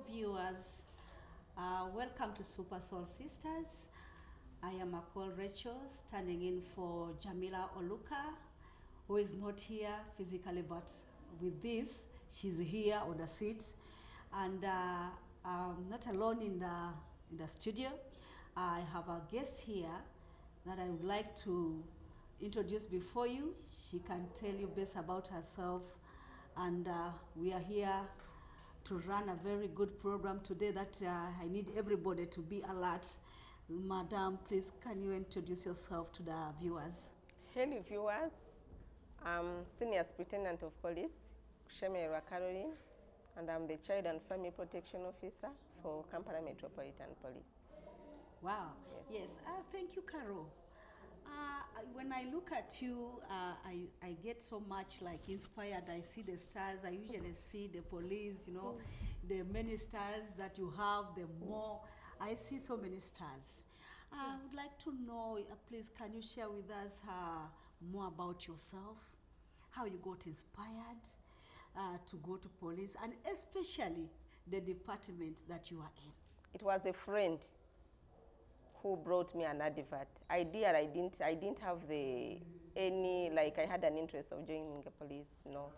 Viewers, welcome to Super Soul Sisters. I am Akol Rachel, standing in for Jamila Oluka, who is not here physically, but with this, she's here on the seat. And I'm not alone in the studio. I have a guest here that I would like to introduce before you. She can tell you best about herself, and we are here to run a very good program today that I need everybody to be alert. Madam, please, can you introduce yourself to the viewers? Hello viewers, I'm Senior Superintendent of Police, Shemerwa Caroline, and I'm the Child and Family Protection Officer for Kampala Metropolitan Police. Wow, yes, thank you, Carol. When I look at you, I get so much like inspired. I see the stars. I usually see the police, you know, the many stars that you have, the more. I see so many stars. I would like to know, please, can you share with us more about yourself, how you got inspired to go to police, and especially the department that you are in? It was a friend who brought me an advert. I didn't have I had an interest of joining the police, no.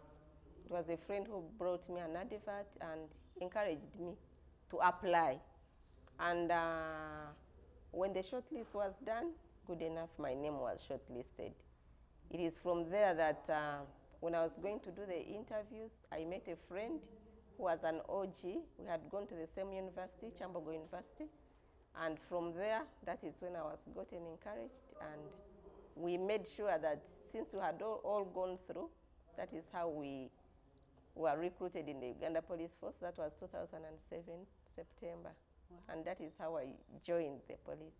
It was a friend who brought me an advert and encouraged me to apply. And when the shortlist was done, good enough, my name was shortlisted. It is from there that When I was going to do the interviews, I met a friend who was an OG. We had gone to the same university, Chambogo University. And from there, that is when I was gotten encouraged. And we made sure that since we had all gone through, that is how we were recruited in the Uganda Police Force. That was 2007, September. Wow. And that is how I joined the police.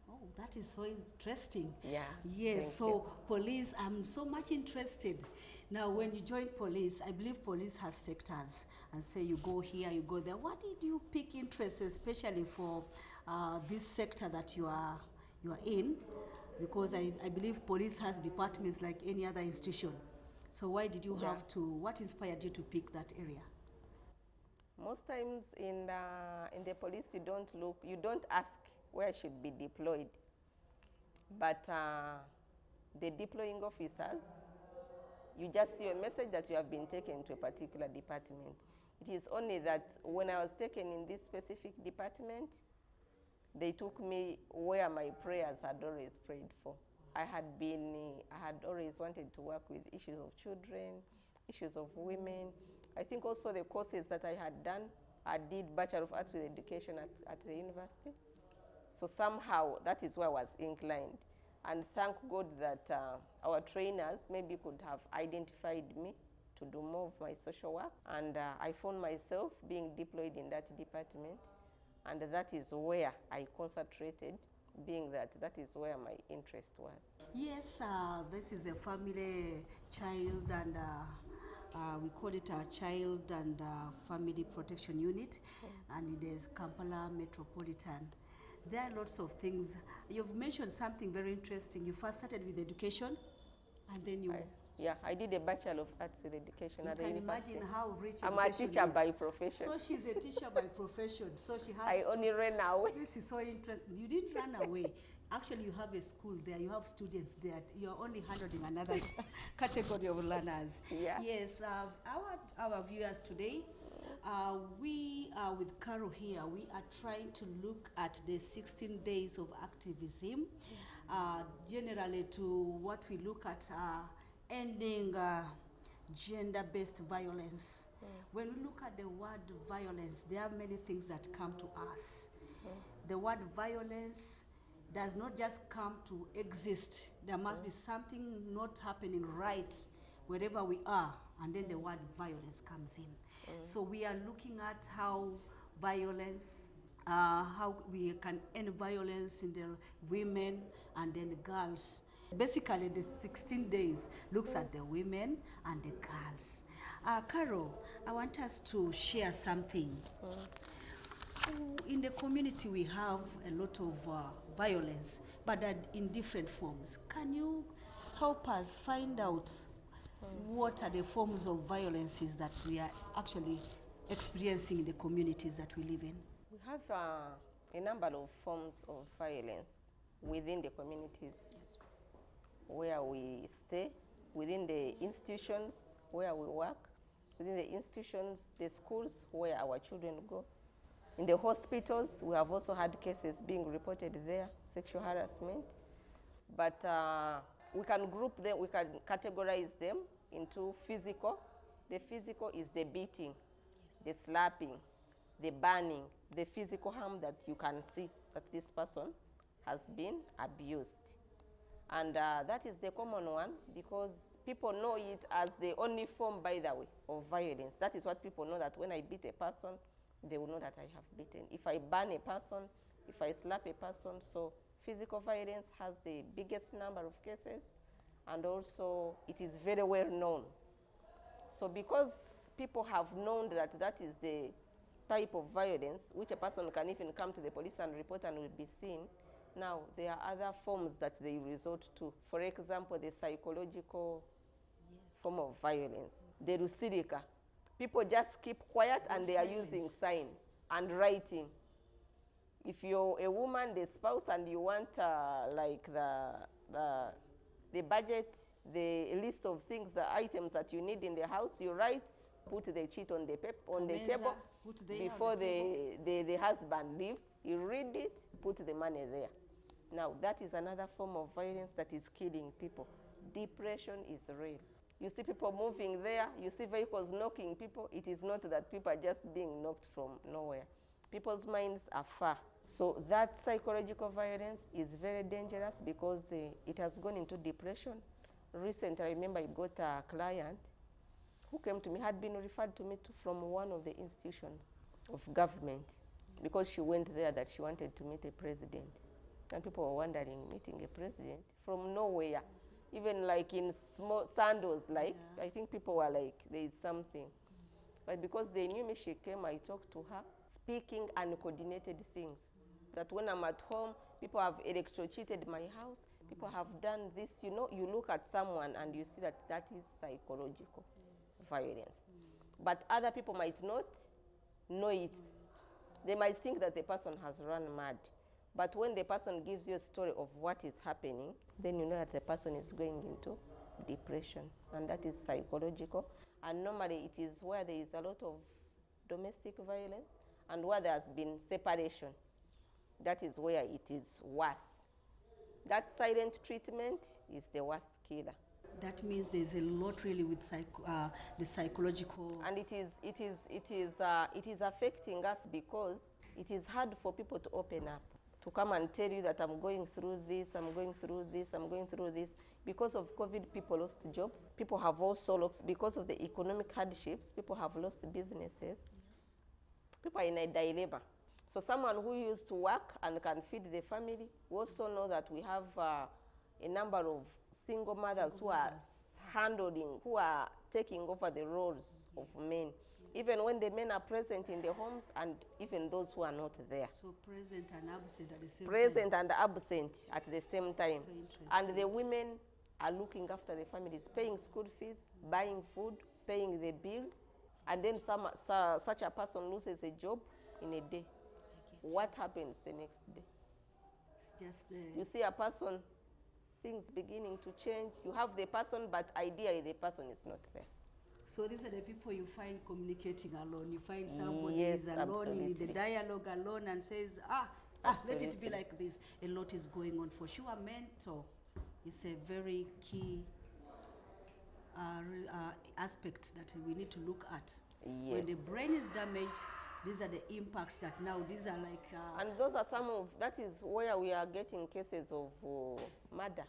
Oh, that is so interesting. Yeah. Yes, thank so you. police, I'm so much interested. Now, when you join police, I believe police has sectors and say you go here, you go there. What did you pick interest, especially for this sector that you are in? Because I believe police has departments like any other institution. So why did you have to, what inspired you to pick that area? Most times in the police, you don't ask where I should be deployed. But the deploying officers, you just see a message that you have been taken to a particular department. It is only that when I was taken in this specific department, they took me where my prayers had always prayed for. I had always wanted to work with issues of children, issues of women. I think also the courses that I had done, I did Bachelor of Arts with Education at the university. So somehow that is where I was inclined. And thank God that our trainers maybe could have identified me to do more of my social work. And I found myself being deployed in that department. And that is where I concentrated, being that is where my interest was. Yes, this is a family child and we call it a child and family protection unit, and it is Kampala Metropolitan. There are lots of things. You've mentioned something very interesting. You first started with education, and then you... I did a Bachelor of Arts with Education at the university. You can imagine how rich I'm a teacher by profession. So she's a teacher by profession. So she has I only ran away. This is so interesting. You didn't run away. Actually, you have a school there. You have students there. You're only handling another category of learners. Yeah. Yes. Our viewers today, we are with Carol here. We are trying to look at the 16 days of activism, generally to what we look at ending gender-based violence. When we look at the word violence, there are many things that come to us. The word violence does not just come to exist. There must be something not happening right wherever we are, and then the word violence comes in. So we are looking at how violence, how we can end violence in the women and then the girls. Basically, the 16 days looks at the women and the girls. Carol, I want us to share something. In the community, we have a lot of violence, but in different forms. Can you help us find out what are the forms of violences that we are actually experiencing in the communities that we live in? We have a number of forms of violence within the communities where we stay, within the institutions where we work, within the institutions, the schools where our children go. In the hospitals, we have also had cases being reported there, sexual harassment. But we can group them, we can categorize them into physical. The physical is the beating, the slapping, the burning, the physical harm that you can see that this person has been abused. And that is the common one because people know it as the only form, by the way, of violence. That is what people know, that when I beat a person, they will know that I have beaten. If I burn a person, if I slap a person, so physical violence has the biggest number of cases, and also it is very well known. So because people have known that that is the type of violence, which a person can even come to the police and report and will be seen, now there are other forms that they resort to. For example, the psychological form of violence, the rusirika. People just keep quiet and they are using signs and writing. If you're a woman, the spouse, and you want like the budget, the list of things, the items that you need in the house, you write, put the sheet on the table before the husband leaves. You read it, put the money there. Now that is another form of violence that is killing people. Depression is real. You see people moving there, you see vehicles knocking people. It is not that people are just being knocked from nowhere. People's minds are far. So that psychological violence is very dangerous because it has gone into depression. Recently, I remember I got a client who came to me, had been referred to me from one of the institutions of government because she went there that she wanted to meet a president. And people were wondering, meeting a president from nowhere, even like in small sandals, like, I think people were like, there is something. But because they knew me, she came, I talked to her, speaking uncoordinated things. That when I'm at home, people have electrocuted my house, people have done this, you know, you look at someone and you see that that is psychological violence. But other people might not know it. They might think that the person has run mad. But when the person gives you a story of what is happening, then you know that the person is going into depression. And that is psychological. And normally it is where there is a lot of domestic violence and where there has been separation. That is where it is worse. That silent treatment is the worst killer. That means there's a lot really with the psychological. And it is affecting us because it is hard for people to open up, to come and tell you that I'm going through this, I'm going through this, I'm going through this. Because of COVID, people lost jobs. People have also lost, because of the economic hardships, people have lost businesses. People are in a dilemma. So someone who used to work and can feed the family, we also know that we have a number of single mothers who are handling, who are taking over the roles of men. Even when the men are present in the homes and even those who are not there. So present and absent at the same time. Present and absent at the same time. And the women are looking after the families, paying school fees, buying food, paying the bills. And then such a person loses a job in a day. What happens the next day? It's just you see a person, things beginning to change. You have the person, but ideally the person is not there. So these are the people you find communicating alone. You find somebody Yes, is alone in the absolutely. dialogue alone and says, let it be like this. A lot is going on for sure. Mental is a very key aspect that we need to look at. Yes. When the brain is damaged, these are the impacts that now, these are like... and those are some of, that is where we are getting cases of murder,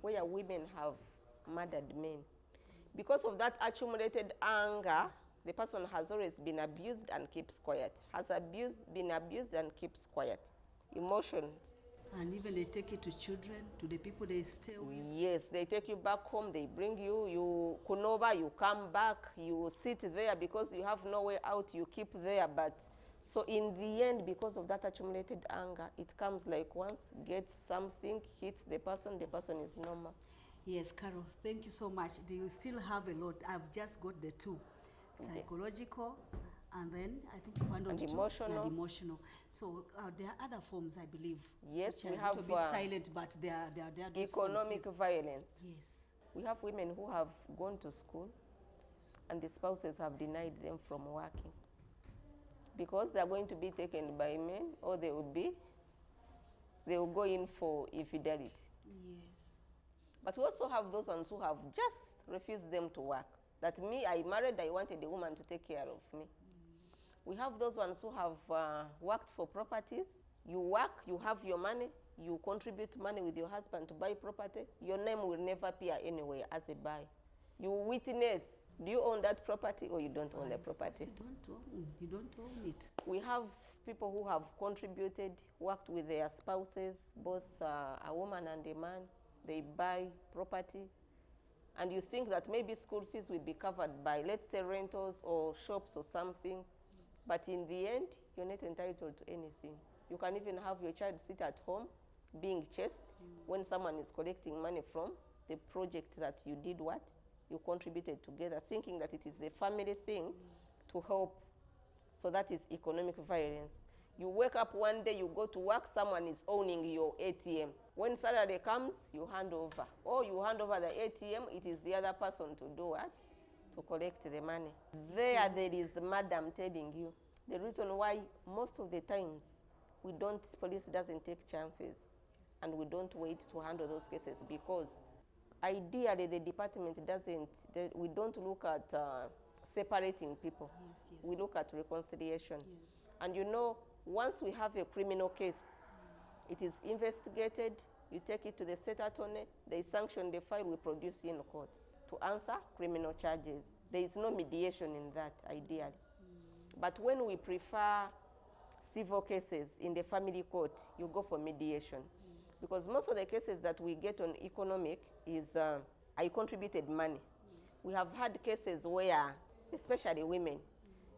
where women have murdered men. Because of that accumulated anger, the person has always been abused and keeps quiet, been abused and keeps quiet. Emotions. And even they take it to children, to the people they stay with. Yes, they take you back home, they bring you, you come over, you come back, you sit there because you have no way out, you keep there. But so in the end, because of that accumulated anger, it comes like once, gets something, hits the person is normal. Yes, Carol, thank you so much. Do you still have a lot? I've just got the two, psychological, and then I think you found out emotional. And emotional. So there are other forms, I believe. Yes, which we are have a little bit silent, but they are those economic forms, violence. Yes. We have women who have gone to school, and the spouses have denied them from working because they are going to be taken by men, or they will go in for infidelity. Yes. But we also have those ones who have just refused them to work. That me, I married, I wanted a woman to take care of me. We have those ones who have worked for properties. You work, you have your money, you contribute money with your husband to buy property. Your name will never appear anywhere as a buyer. You witness, do you own that property or you don't own the property? You don't own it. We have people who have contributed, worked with their spouses, both a woman and a man. They buy property, and you think that maybe school fees will be covered by, let's say, rentals or shops or something. But in the end, you're not entitled to anything. You can even have your child sit at home being chased when someone is collecting money from the project that you did what? You contributed together, thinking that it is a family thing to help. So that is economic violence. You wake up one day, you go to work, someone is owning your ATM. When Saturday comes, you hand over. Or you hand over the ATM, it is the other person to do what? To collect the money. There is madam telling you. The reason why most of the times police doesn't take chances and we don't wait to handle those cases because Ideally, the department doesn't, we don't look at separating people. Yes, yes. We look at reconciliation. Yes. And you know, once we have a criminal case, it is investigated, you take it to the state attorney, they sanction the file, we produce in court to answer criminal charges. There is no mediation in that, ideally. But when we prefer civil cases in the family court, you go for mediation. Because most of the cases that we get on economic is I contributed money. We have had cases where, especially women,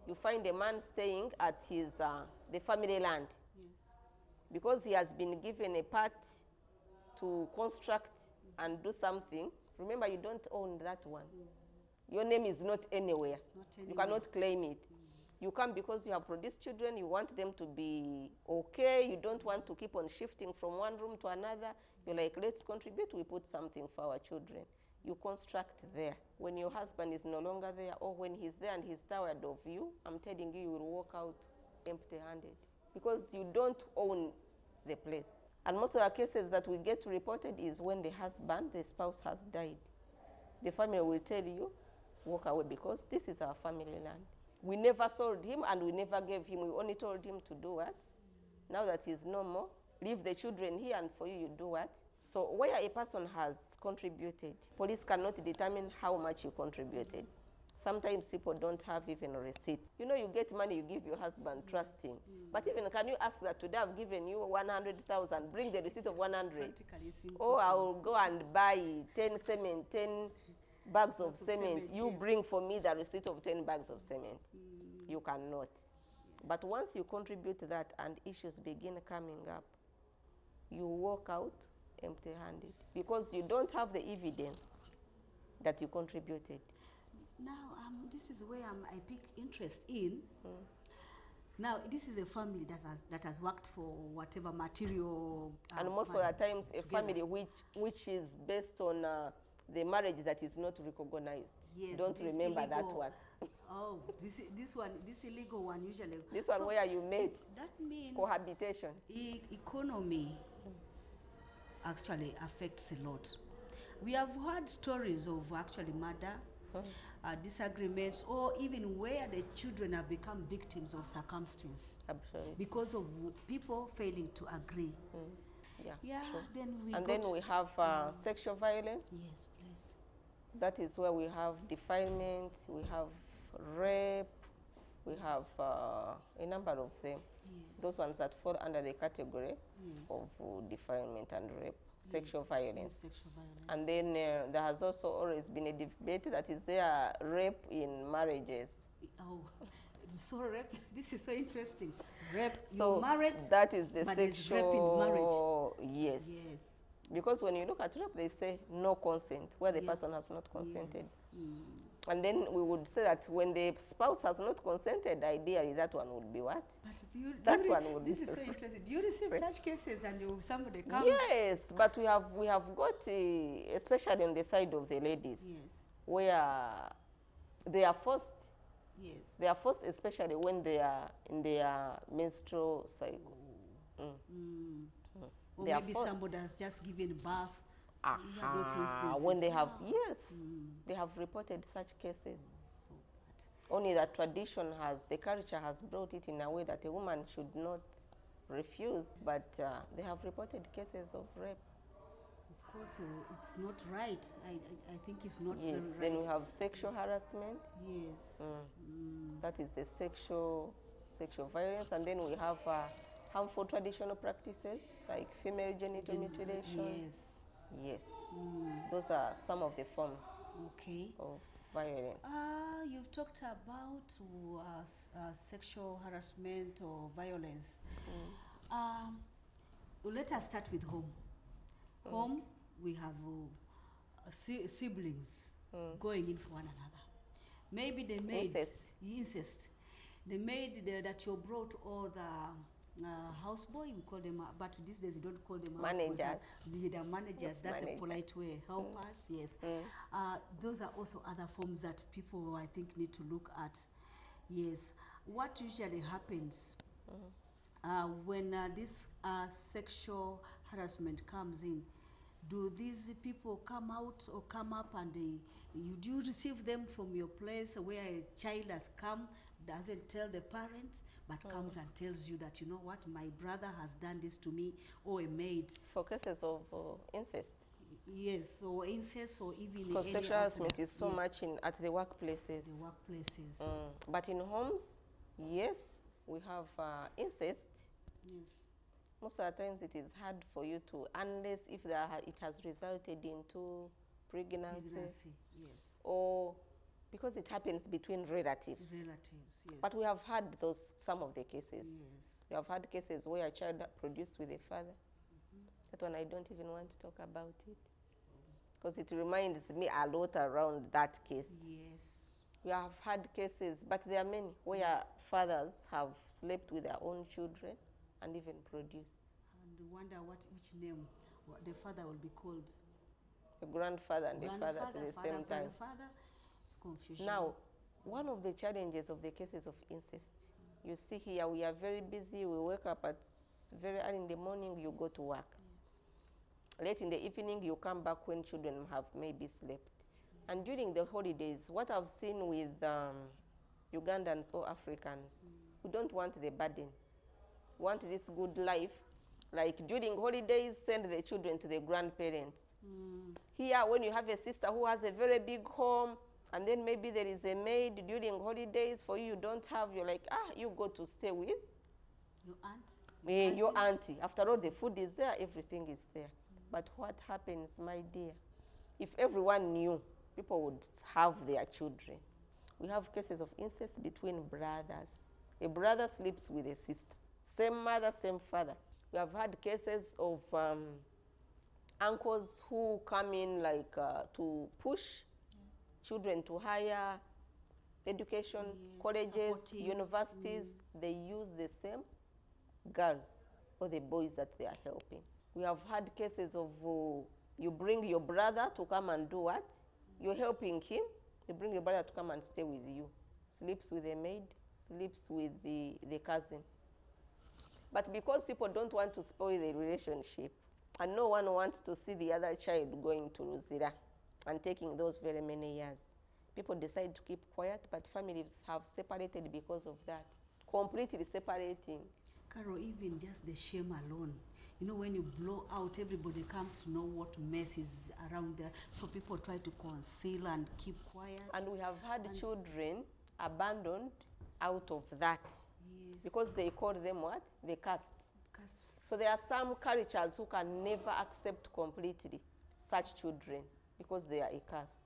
you find a man staying at his the family land because he has been given a part to construct and do something. Remember, you don't own that one. Your name is not anywhere. You cannot claim it. You come because you have produced children, you want them to be okay, you don't want to keep on shifting from one room to another. You're like, let's contribute, we put something for our children. You construct there. When your husband is no longer there, or when he's there and he's tired of you, I'm telling you, you will walk out empty-handed because you don't own the place. And most of the cases that we get reported is when the husband, the spouse has died. The family will tell you, walk away because this is our family land. We never sold him and we never gave him. We only told him to do what? Now that he's no more, leave the children here and for you, you do what? So where a person has contributed, police cannot determine how much you contributed. Sometimes people don't have even a receipt. You know, you get money, you give your husband, trusting. But even can you ask that today I've given you 100,000, bring the receipt of 100. Or I will go and buy 10 cement, 10 bags of cement. You bring for me the receipt of 10 bags of cement. You cannot. But once you contribute that and issues begin coming up, you walk out empty-handed because you don't have the evidence that you contributed. Now, this is where I pick interest in. Now, this is a family that has worked for whatever material. And most of the times, a family which is based on the marriage that is not recognized. Yes, don't remember illegal. That one. Oh, this illegal one usually. This one where you made that means cohabitation. Economy actually affects a lot. We have heard stories of actually murder, disagreements, or even where the children have become victims of circumstance. Absolutely. Because of people failing to agree. Yeah, true. Then we have sexual violence. Yes, please. That is where we have defilement, we have rape, we have a number of them. Those ones that fall under the category of defilement and rape. Sexual violence. Sexual violence. And then there has also always been a debate that is there rape in marriages. Oh, so rape, this is so interesting. Rape, so you're married, that is the but sexual, rape in marriage. Yes. Yes. Because when you look at rape, they say no consent, where the person has not consented. Yes. And then we would say that when the spouse has not consented, ideally that one would be what? But this is so interesting. Do you receive such cases and somebody comes? Yes, but we have got, especially on the side of the ladies, where they are forced. Yes. They are forced, especially when they are in their menstrual cycles. Or maybe somebody has just given birth. Those instances. When they have, they have reported such cases. Only that tradition the culture has brought it in a way that a woman should not refuse, but they have reported cases of rape. Of course, it's not right. I think it's not very right. Then we have sexual harassment. Yes. That is the sexual violence. And then we have harmful traditional practices like female genital mutilation. Yes. Those are some of the forms of violence. You've talked about sexual harassment or violence. Let us start with home. Home, we have siblings going in for one another. Maybe the maid, incest. The maid that you brought, or the houseboy, we call them, but these days you don't call them managers. The managers, that's a polite way. Help us, yes. Those are also other forms that people, I think, need to look at. Yes. What usually happens when this sexual harassment comes in, do these people come out or come up and do you receive them from your place where a child has come, doesn't tell the parent, but comes and tells you that, you know what, my brother has done this to me, or a maid? For cases of incest. Yes, or incest, or even because any sexual harassment is so yes. much at the workplaces. The workplaces. But in homes, yes, we have incest. Yes. Most of the times it is hard for you to, unless if it has resulted into pregnancy. Yes. Or because it happens between relatives. Relatives, yes. But we have had some of the cases. Yes. We have had cases where a child produced with a father. That one I don't even want to talk about it. Because it reminds me a lot around that case. Yes. We have had cases, but there are many, where fathers have slept with their own children and even produced. And wonder which name the father will be called. The grandfather and the father at the same time. Grandfather, confusion. Now, one of the challenges of the cases of incest, you see here, we are very busy. We wake up at very early in the morning, you go to work. Late in the evening, you come back when children have maybe slept. And during the holidays, what I've seen with Ugandans or Africans, we don't want the burden. We want this good life. Like during holidays, send the children to the grandparents. Here, when you have a sister who has a very big home, and then maybe there is a maid during holidays for you, you don't have, you're like, you go to stay with your aunt? Your auntie. After all, the food is there, everything is there. But what happens, my dear? If everyone knew, people would have their children. We have cases of incest between brothers. A brother sleeps with a sister. Same mother, same father. We have had cases of uncles who come in like to push children to higher education, colleges, universities. They use the same girls or the boys that they are helping. We have had cases of you bring your brother to come and do what? You're helping him. You bring your brother to come and stay with you. Sleeps with a maid, sleeps with the cousin. But because people don't want to spoil the relationship, and no one wants to see the other child going to Ruzira and taking those very many years, people decide to keep quiet, but families have separated because of that. Completely separating. Carol, even just the shame alone. You know, when you blow out, everybody comes to know what mess is around there. So people try to conceal and keep quiet. And we have had children abandoned out of that. Yes. Because they call them what? The caste. So there are some cultures who can never accept completely such children because they are a caste.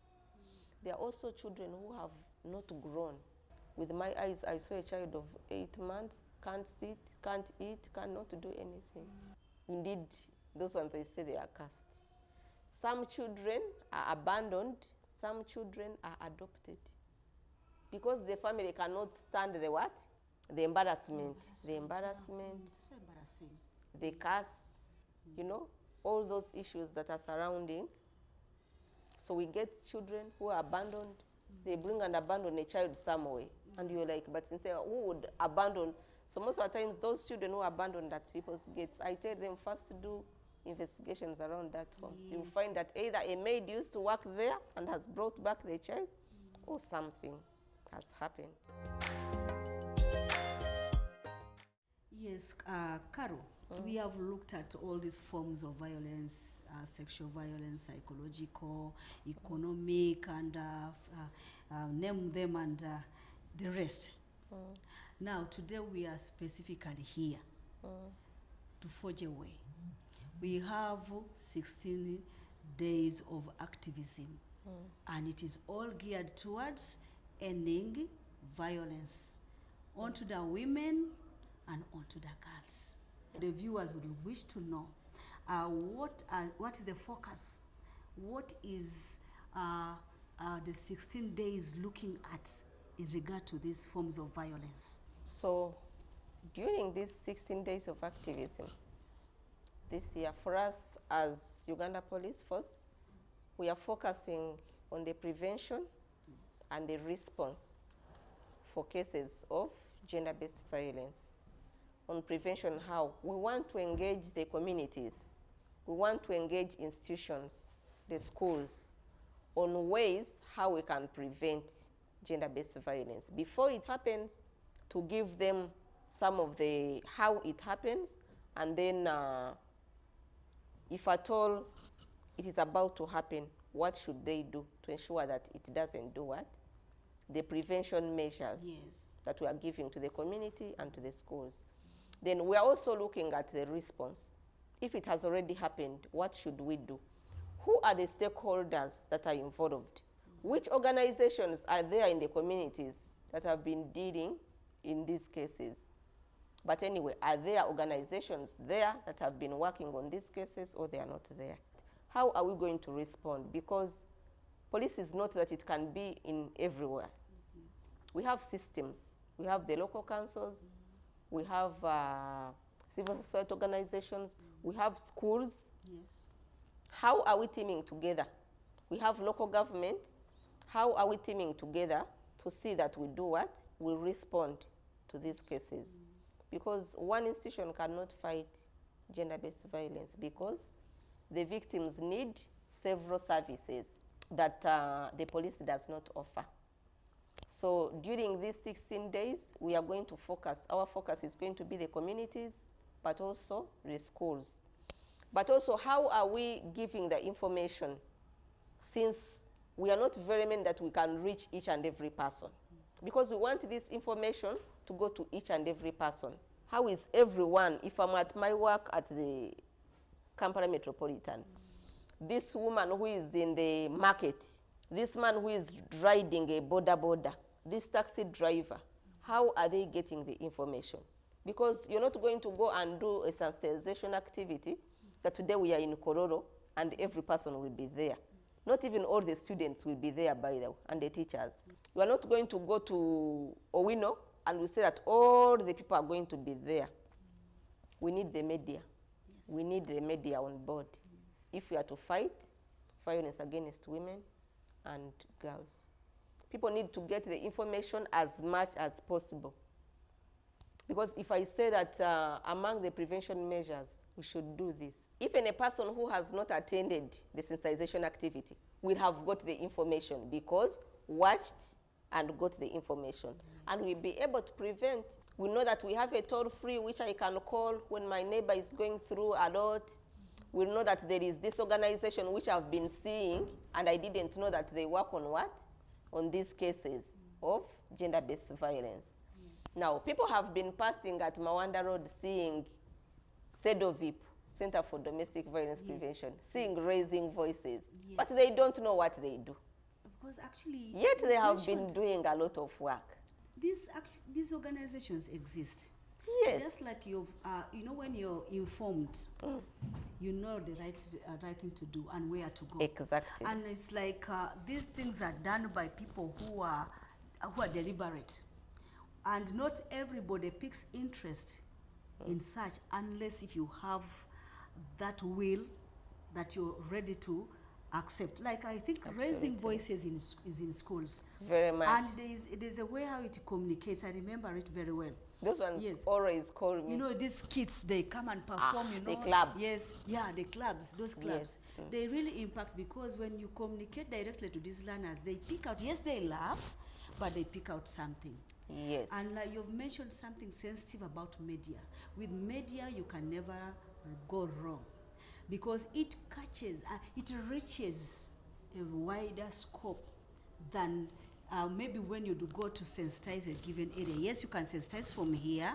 There are also children who have not grown. With my eyes, I saw a child of 8 months, can't sit, can't eat, cannot do anything. Indeed, those ones, I say they are cast. Some children are abandoned, some children are adopted. Because the family cannot stand the what? The embarrassment. The embarrassment. So embarrassing. The curse, you know, all those issues that are surrounding. So we get children who are abandoned. They bring and abandon a child somewhere. And you're like, but sincere, who would abandon? So most of the times, those children who abandon at people's gates, I tell them first to do investigations around that home. Yes. You find that either a maid used to work there and has brought back the child, or something has happened. Yes, Carol, we have looked at all these forms of violence, sexual violence, psychological, economic, and name them and the rest. Now, today we are specifically here to forge a way. We have 16 days of activism, and it is all geared towards ending violence onto the women and onto the girls. The viewers would wish to know what is the focus? What is the 16 days looking at in regard to these forms of violence? So during these 16 days of activism this year, for us as Uganda Police Force, we are focusing on the prevention and the response for cases of gender-based violence. On prevention, how? We want to engage the communities we want to engage institutions, the schools, on ways how we can prevent gender-based violence. Before it happens, to give them some of the how it happens, and then if at all it is about to happen, what should they do to ensure that it doesn't do what? The prevention measures that we are giving to the community and to the schools. Then we are also looking at the response. If it has already happened, what should we do? Who are the stakeholders that are involved? Which organizations are there in the communities that have been dealing in these cases? But anyway, are there organizations there that have been working on these cases, or they are not there? How are we going to respond? Because police is not that it can be in everywhere. We have systems. We have the local councils. We have civil society organizations. We have schools. Yes. How are we teaming together? We have local government. How are we teaming together to see that we do what? We respond to these cases. Because one institution cannot fight gender-based violence, because the victims need several services that the police does not offer. So during these 16 days, we are going to focus, our focus is going to be the communities, but also the schools. But also, how are we giving the information, since we are not very many that we can reach each and every person? Because we want this information to go to each and every person. How is everyone, if I'm at my work at the Kampala Metropolitan, this woman who is in the market, this man who is riding a border, this taxi driver, how are they getting the information? Because you're not going to go and do a sensitization activity that today we are in Kororo and every person will be there. Not even all the students will be there, by the way, and the teachers. We are not going to go to Owino and we say that all the people are going to be there. We need the media. Yes. We need the media on board. Yes. If we are to fight violence against women and girls. People need to get the information as much as possible. Because if I say that among the prevention measures, we should do this. Even a person who has not attended the sensitization activity will have got the information, because watched and got the information. Yes. And we'll be able to prevent. We know that we have a toll-free which I can call when my neighbor is going through a lot. We know that there is this organization which I've been seeing, and I didn't know that they work on what? On these cases of gender-based violence. Yes. Now, people have been passing at Mawanda Road seeing CEDOVIP, Center for Domestic Violence Prevention, seeing raising voices, but they don't know what they do. Because actually, yet they have been doing a lot of work. These organizations exist. Yes. Just like you know, when you're informed, you know the right thing to do and where to go. Exactly. And it's like these things are done by people who are deliberate, and not everybody picks interest in such unless if you have that will that you're ready to accept. Like I think raising voices is in schools. Very much. And there's a way how it communicates. I remember it very well. Those ones always call me. You know, these kids, they come and perform, you know. The clubs. Yes, yeah, the clubs, those clubs. Yes. They really impact, because when you communicate directly to these learners, they pick out, yes, they laugh, but they pick out something. Yes. And like you've mentioned something sensitive about media. With media, you can never go wrong, because it catches, it reaches a wider scope than maybe when you do go to sensitize a given area. Yes, you can sensitize from here,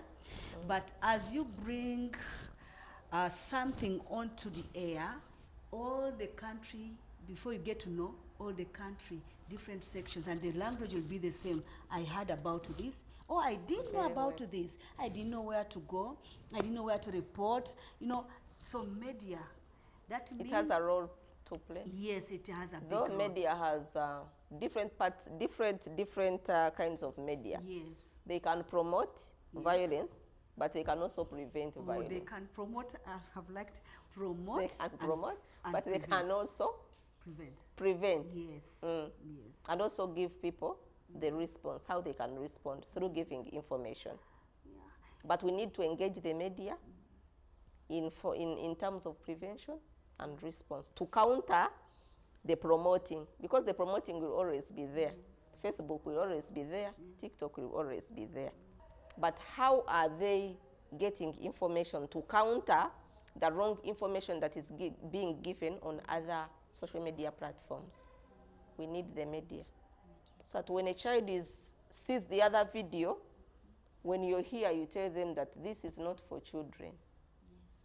but as you bring something onto the air, all the country, before you get to know all the country, different sections, and the language will be the same. I heard about this. Oh, I didn't know about this. I didn't know where to go. I didn't know where to report. You know, so media, that means... It has a role to play. Yes, it has a big role. Though media has different parts, different kinds of media. Yes. They can promote violence, but they can also prevent violence. They can promote, I have liked promote. They can promote, but prevent. They can also prevent. Yes. Yes. And also give people the response, how they can respond through giving information. Yeah. But we need to engage the media in terms of prevention, and response to counter the promoting, because the promoting will always be there. Facebook will always be there. TikTok will always be there. But how are they getting information to counter the wrong information that is being given on other social media platforms? We need the media. So that when a child sees the other video, when you're here, you tell them that this is not for children.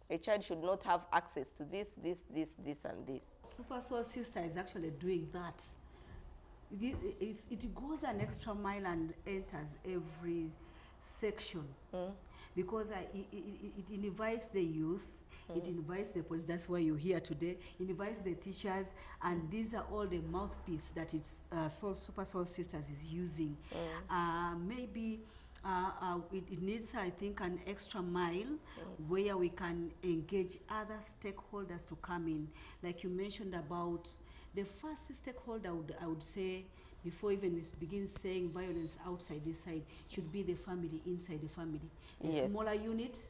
A child should not have access to this, and this. Super Soul Sister is actually doing that. It goes an extra mile and enters every section, because it invites the youth, it invites the police. That's why you're here today. It invites the teachers, and these are all the mouthpiece that it's Super Soul Sisters is using. Maybe it needs, I think, an extra mile where we can engage other stakeholders to come in. Like you mentioned about the first stakeholder, I would say, before even we begin saying violence outside this side, should be the family, inside the family. A smaller unit,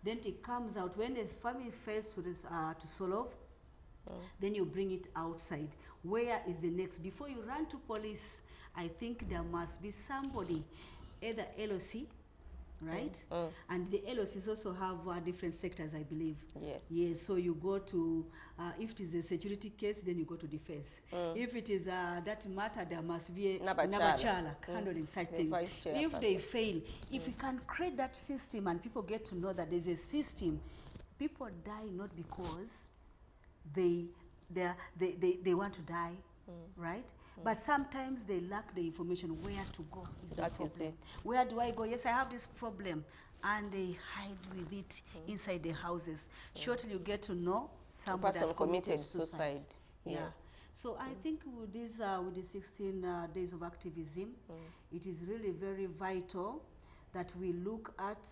then it comes out. When the family fails to solve, then you bring it outside. Where is the next? Before you run to police, I think there must be somebody, either LOC, right? And the LOCs also have different sectors, I believe. Yes, so you go to, if it is a security case, then you go to defense. If it is that matter, there must be a Nabachala handling such things. If they fail, if we can create that system and people get to know that there's a system, people die not because they want to die, right? But sometimes they lack the information where to go. Is the problem. Where do I go? Yes, I have this problem, and they hide with it inside the houses. Shortly, you get to know somebody has committed suicide. So I think with this, with the 16 days of activism, it is really very vital that we look at,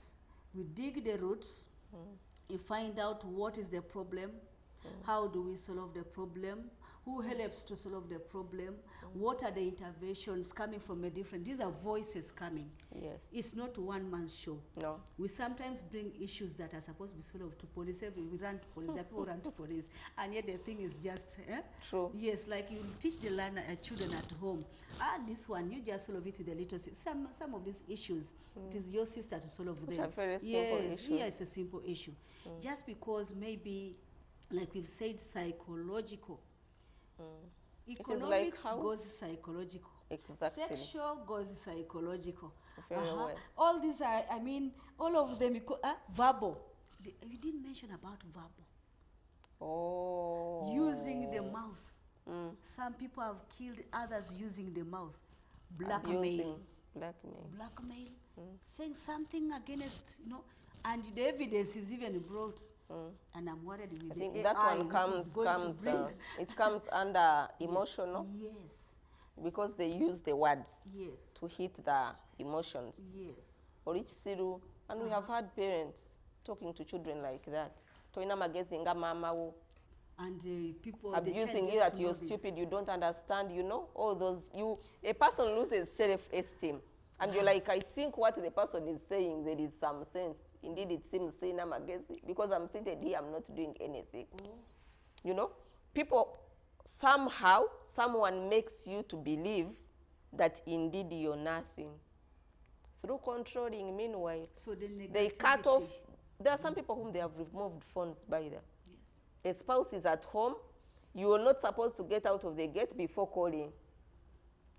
we dig the roots, we find out what is the problem. How do we solve the problem? Who helps to solve the problem? What are the interventions coming from a different? These are voices coming. It's not a one-man show. We sometimes bring issues that are supposed to be solved to police. We run to police. The people run to police, and yet the thing is just true. Yes, like you teach the learner, children at home. This one you just solve it with a little. Some of these issues, it is your sister to solve them. Which are very simple issues. Yeah, it's a simple issue. Just because maybe, like we've said, psychological. Economics goes psychological. Exactly. Sexual goes psychological. Very well. All these are, I mean, all of them, verbal. You didn't mention about verbal. Using the mouth. Some people have killed others using the mouth. Blackmail. Blackmail. Saying something against, and the evidence is even brought. And I'm worried with I think the that AI, one it comes under emotional. Yes. Because they use the words yes. to hit the emotions. Yes. And we have had parents talking to children like that. And people abusing you that you're stupid, you don't understand, all those. A person loses self-esteem. And you're like, I think what the person is saying, there is some sense. Indeed, it seems because I'm seated here, I'm not doing anything. People, somehow, someone makes you to believe that indeed you're nothing. Through controlling, meanwhile, so they cut off. There are some people whom they have removed phones by them. Yes. A spouse is at home. You are not supposed to get out of the gate before calling.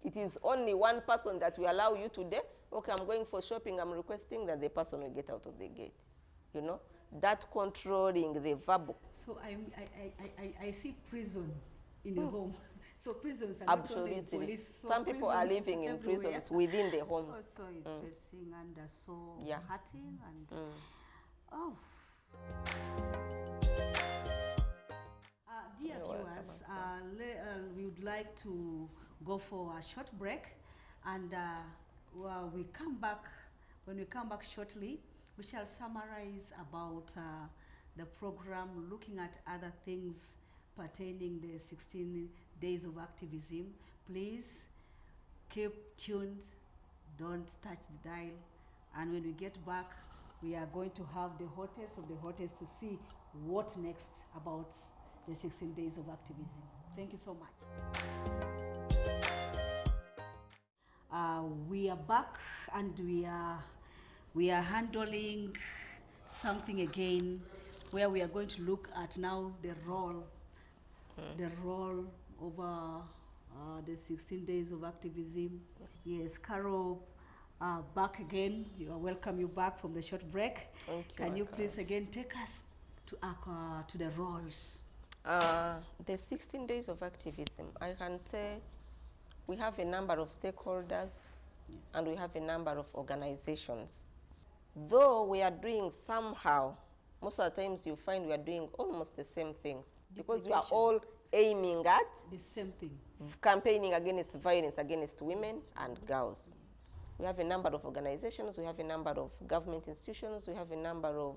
It is only one person that will allow you today. Okay, I'm going for shopping. I'm requesting that the person will get out of the gate. That controlling the verbal. So I see prison in the home. So prisons are not only in police. So some people are living in prisons within the homes. Oh, so interesting and so hurting and oh. Dear viewers, we would like to go for a short break, and we come back. When we come back shortly, we shall summarize about the program, looking at other things pertaining the 16 days of activism. Please keep tuned, don't touch the dial, and when we get back, we are going to have the hottest of the hottest to see what next about the 16 days of activism. Thank you so much. We are back and we are handling something again where we are going to look at now the role of the 16 days of activism. Yes, Carol, back again. You are welcome. You back from the short break. Thank you. Can you please again take us to the roles? The 16 days of activism, I can say we have a number of stakeholders, yes, and we have a number of organizations. Though we are doing somehow, most of the times you find we are doing almost the same things because we are all aiming at the same thing, campaigning against violence against women and girls. We have a number of organizations, we have a number of government institutions, we have a number of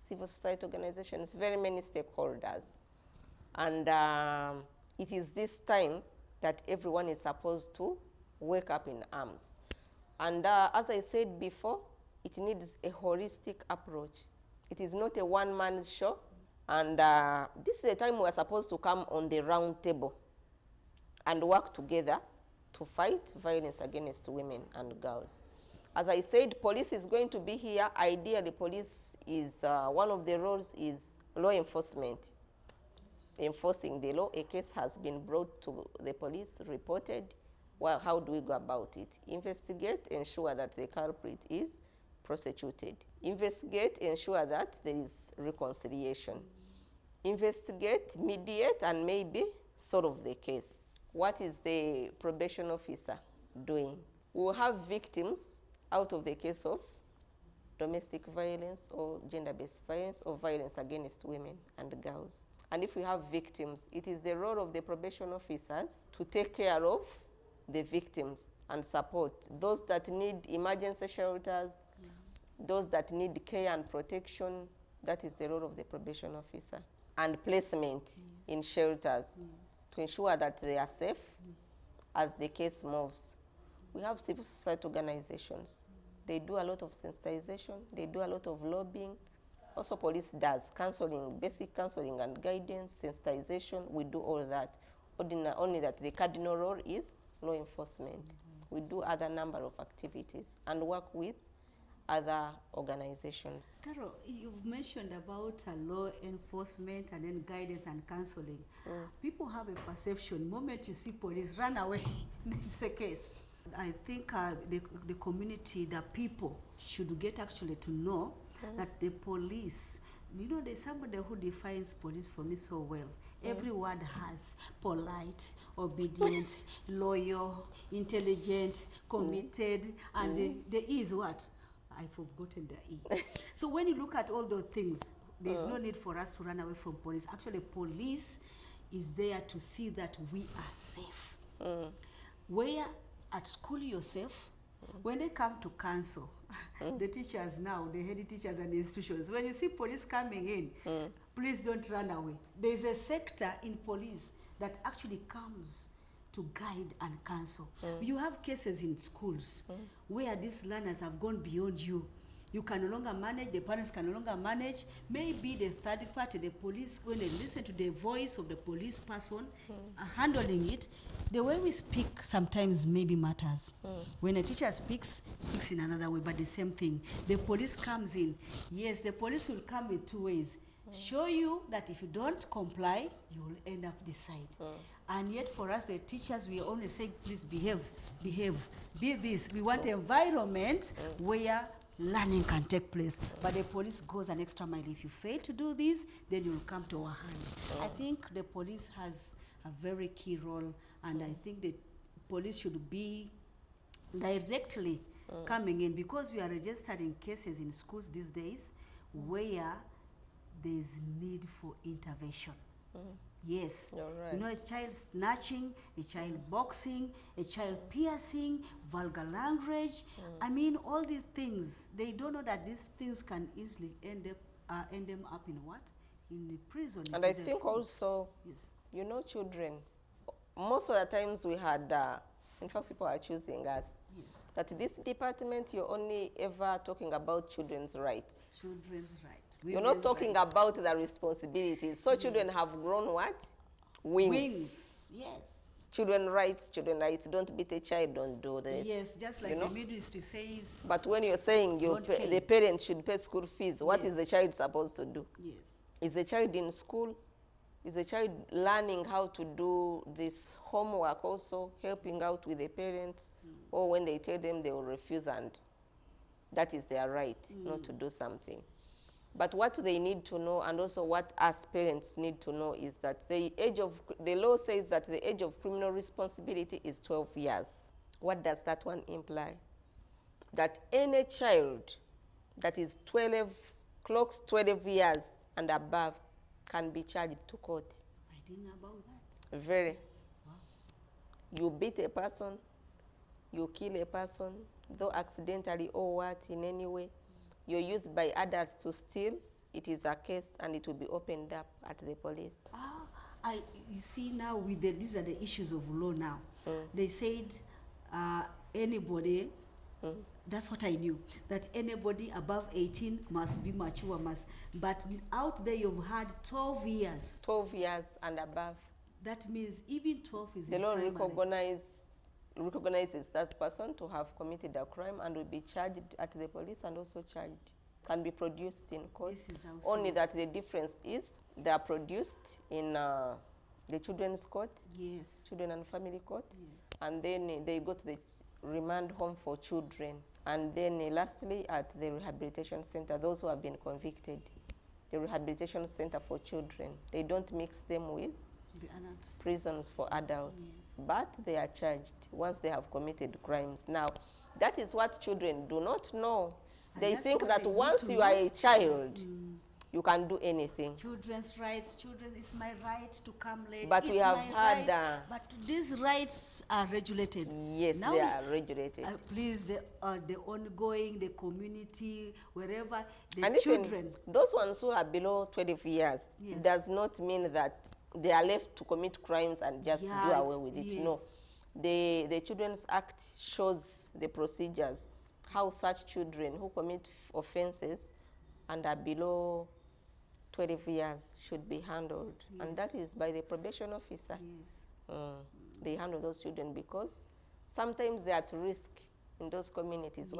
civil society organizations, very many stakeholders. And it is this time that everyone is supposed to wake up in arms. And as I said before, it needs a holistic approach. It is not a one-man show. And this is the time we are supposed to come on the round table and work together to fight violence against women and girls. As I said, police is going to be here. Ideally, police is, one of the roles is law enforcement. Enforcing the law, a case has been brought to the police, reported. Well, how do we go about it? Investigate, ensure that the culprit is prosecuted. Investigate, ensure that there is reconciliation. Investigate, mediate, and maybe solve the case. What is the probation officer doing? We will have victims out of the case of domestic violence or gender-based violence or violence against women and girls. And if we have victims, it is the role of the probation officers to take care of the victims and support those that need emergency shelters, those that need care and protection. That is the role of the probation officer. And placement, yes, in shelters, yes, to ensure that they are safe as the case moves. We have civil society organizations. They do a lot of sensitization. They do a lot of lobbying. Also, police does counseling, basic counseling and guidance, sensitization. We do all that. Only that the cardinal role is law enforcement. We do other number of activities and work with other organizations. Carol, you've mentioned about law enforcement and then guidance and counseling. People have a perception, the moment you see police, run away. This is a case. I think the community, the people should get actually to know that the police, you know, there's somebody who defines police for me so well. Every word has polite, obedient, loyal, intelligent, committed, and the E is what? I've forgotten the E. So when you look at all those things, there's no need for us to run away from police. Actually, police is there to see that we are safe. Where at school yourself, when they come to council, the teachers now, the head teachers and the institutions, when you see police coming in, please don't run away. There's a sector in police that actually comes to guide and counsel. You have cases in schools where these learners have gone beyond you. You can no longer manage, the parents can no longer manage. Maybe the third party, the police, when they listen to the voice of the police person handling it, the way we speak sometimes maybe matters. When a teacher speaks in another way, but the same thing. The police comes in. Yes, the police will come in two ways. Show you that if you don't comply, you will end up this side. And yet for us, the teachers, we only say, please behave, be this. We want an environment where learning can take place. But the police goes an extra mile. If you fail to do this, then you'll come to our hands. I think the police has a very key role, and I think the police should be directly coming in, because we are registering cases in schools these days where there's need for intervention. Yes, right. You know, a child snatching, a child boxing, a child piercing, vulgar language. I mean, all these things, they don't know that these things can easily end them up in what? In the prison. And I think also, yes, you know, children, most of the times we had, in fact, people are choosing us. Yes. That this department, you're only ever talking about children's rights. Children's rights. You're not talking about the responsibilities. So children have grown what? Wings. Yes. Children rights, don't beat a child, don't do this. Yes, just like the ministry says. But when you're saying the parents should pay school fees, what is the child supposed to do? Yes. Is the child in school? Is the child learning how to do this homework also, helping out with the parents? Or when they tell them, they will refuse, and that is their right not to do something. But what they need to know, and also what us parents need to know, is that the law says that the age of criminal responsibility is 12 years. What does that one imply? That any child that is clocks 12 years and above can be charged to court. I didn't know about that. Very. Wow. You beat a person, you kill a person, though accidentally or what, in any way, you're used by adults to steal, it is a case and it will be opened up at the police. You see now, these are the issues of law now. They said anybody, that's what I knew, that anybody above 18 must be mature, but out there you've had 12 years. 12 years and above. That means even 12 is the in law primary. recognizes that person to have committed a crime and will be charged at the police and also charged. Can be produced in court. Only that the difference is they are produced in the children's court, children and family court, and then they go to the remand home for children, and then lastly at the rehabilitation center, those who have been convicted, the rehabilitation center for children. They don't mix them with the adults. Prisons for adults, but they are charged once they have committed crimes. Now, that is what children do not know. They think that once you are a child, you can do anything. Children's rights, it's my right to come late. But we have had... but these rights are regulated. Yes, now they are regulated. Please, the ongoing, the community, wherever, the and children. Those ones who are below 12 years, does not mean that they are left to commit crimes and just do away with it. No. The Children's Act shows the procedures, how such children who commit offenses and are below 12 years should be handled. And that is by the probation officer. They handle those children because sometimes they are at risk in those communities.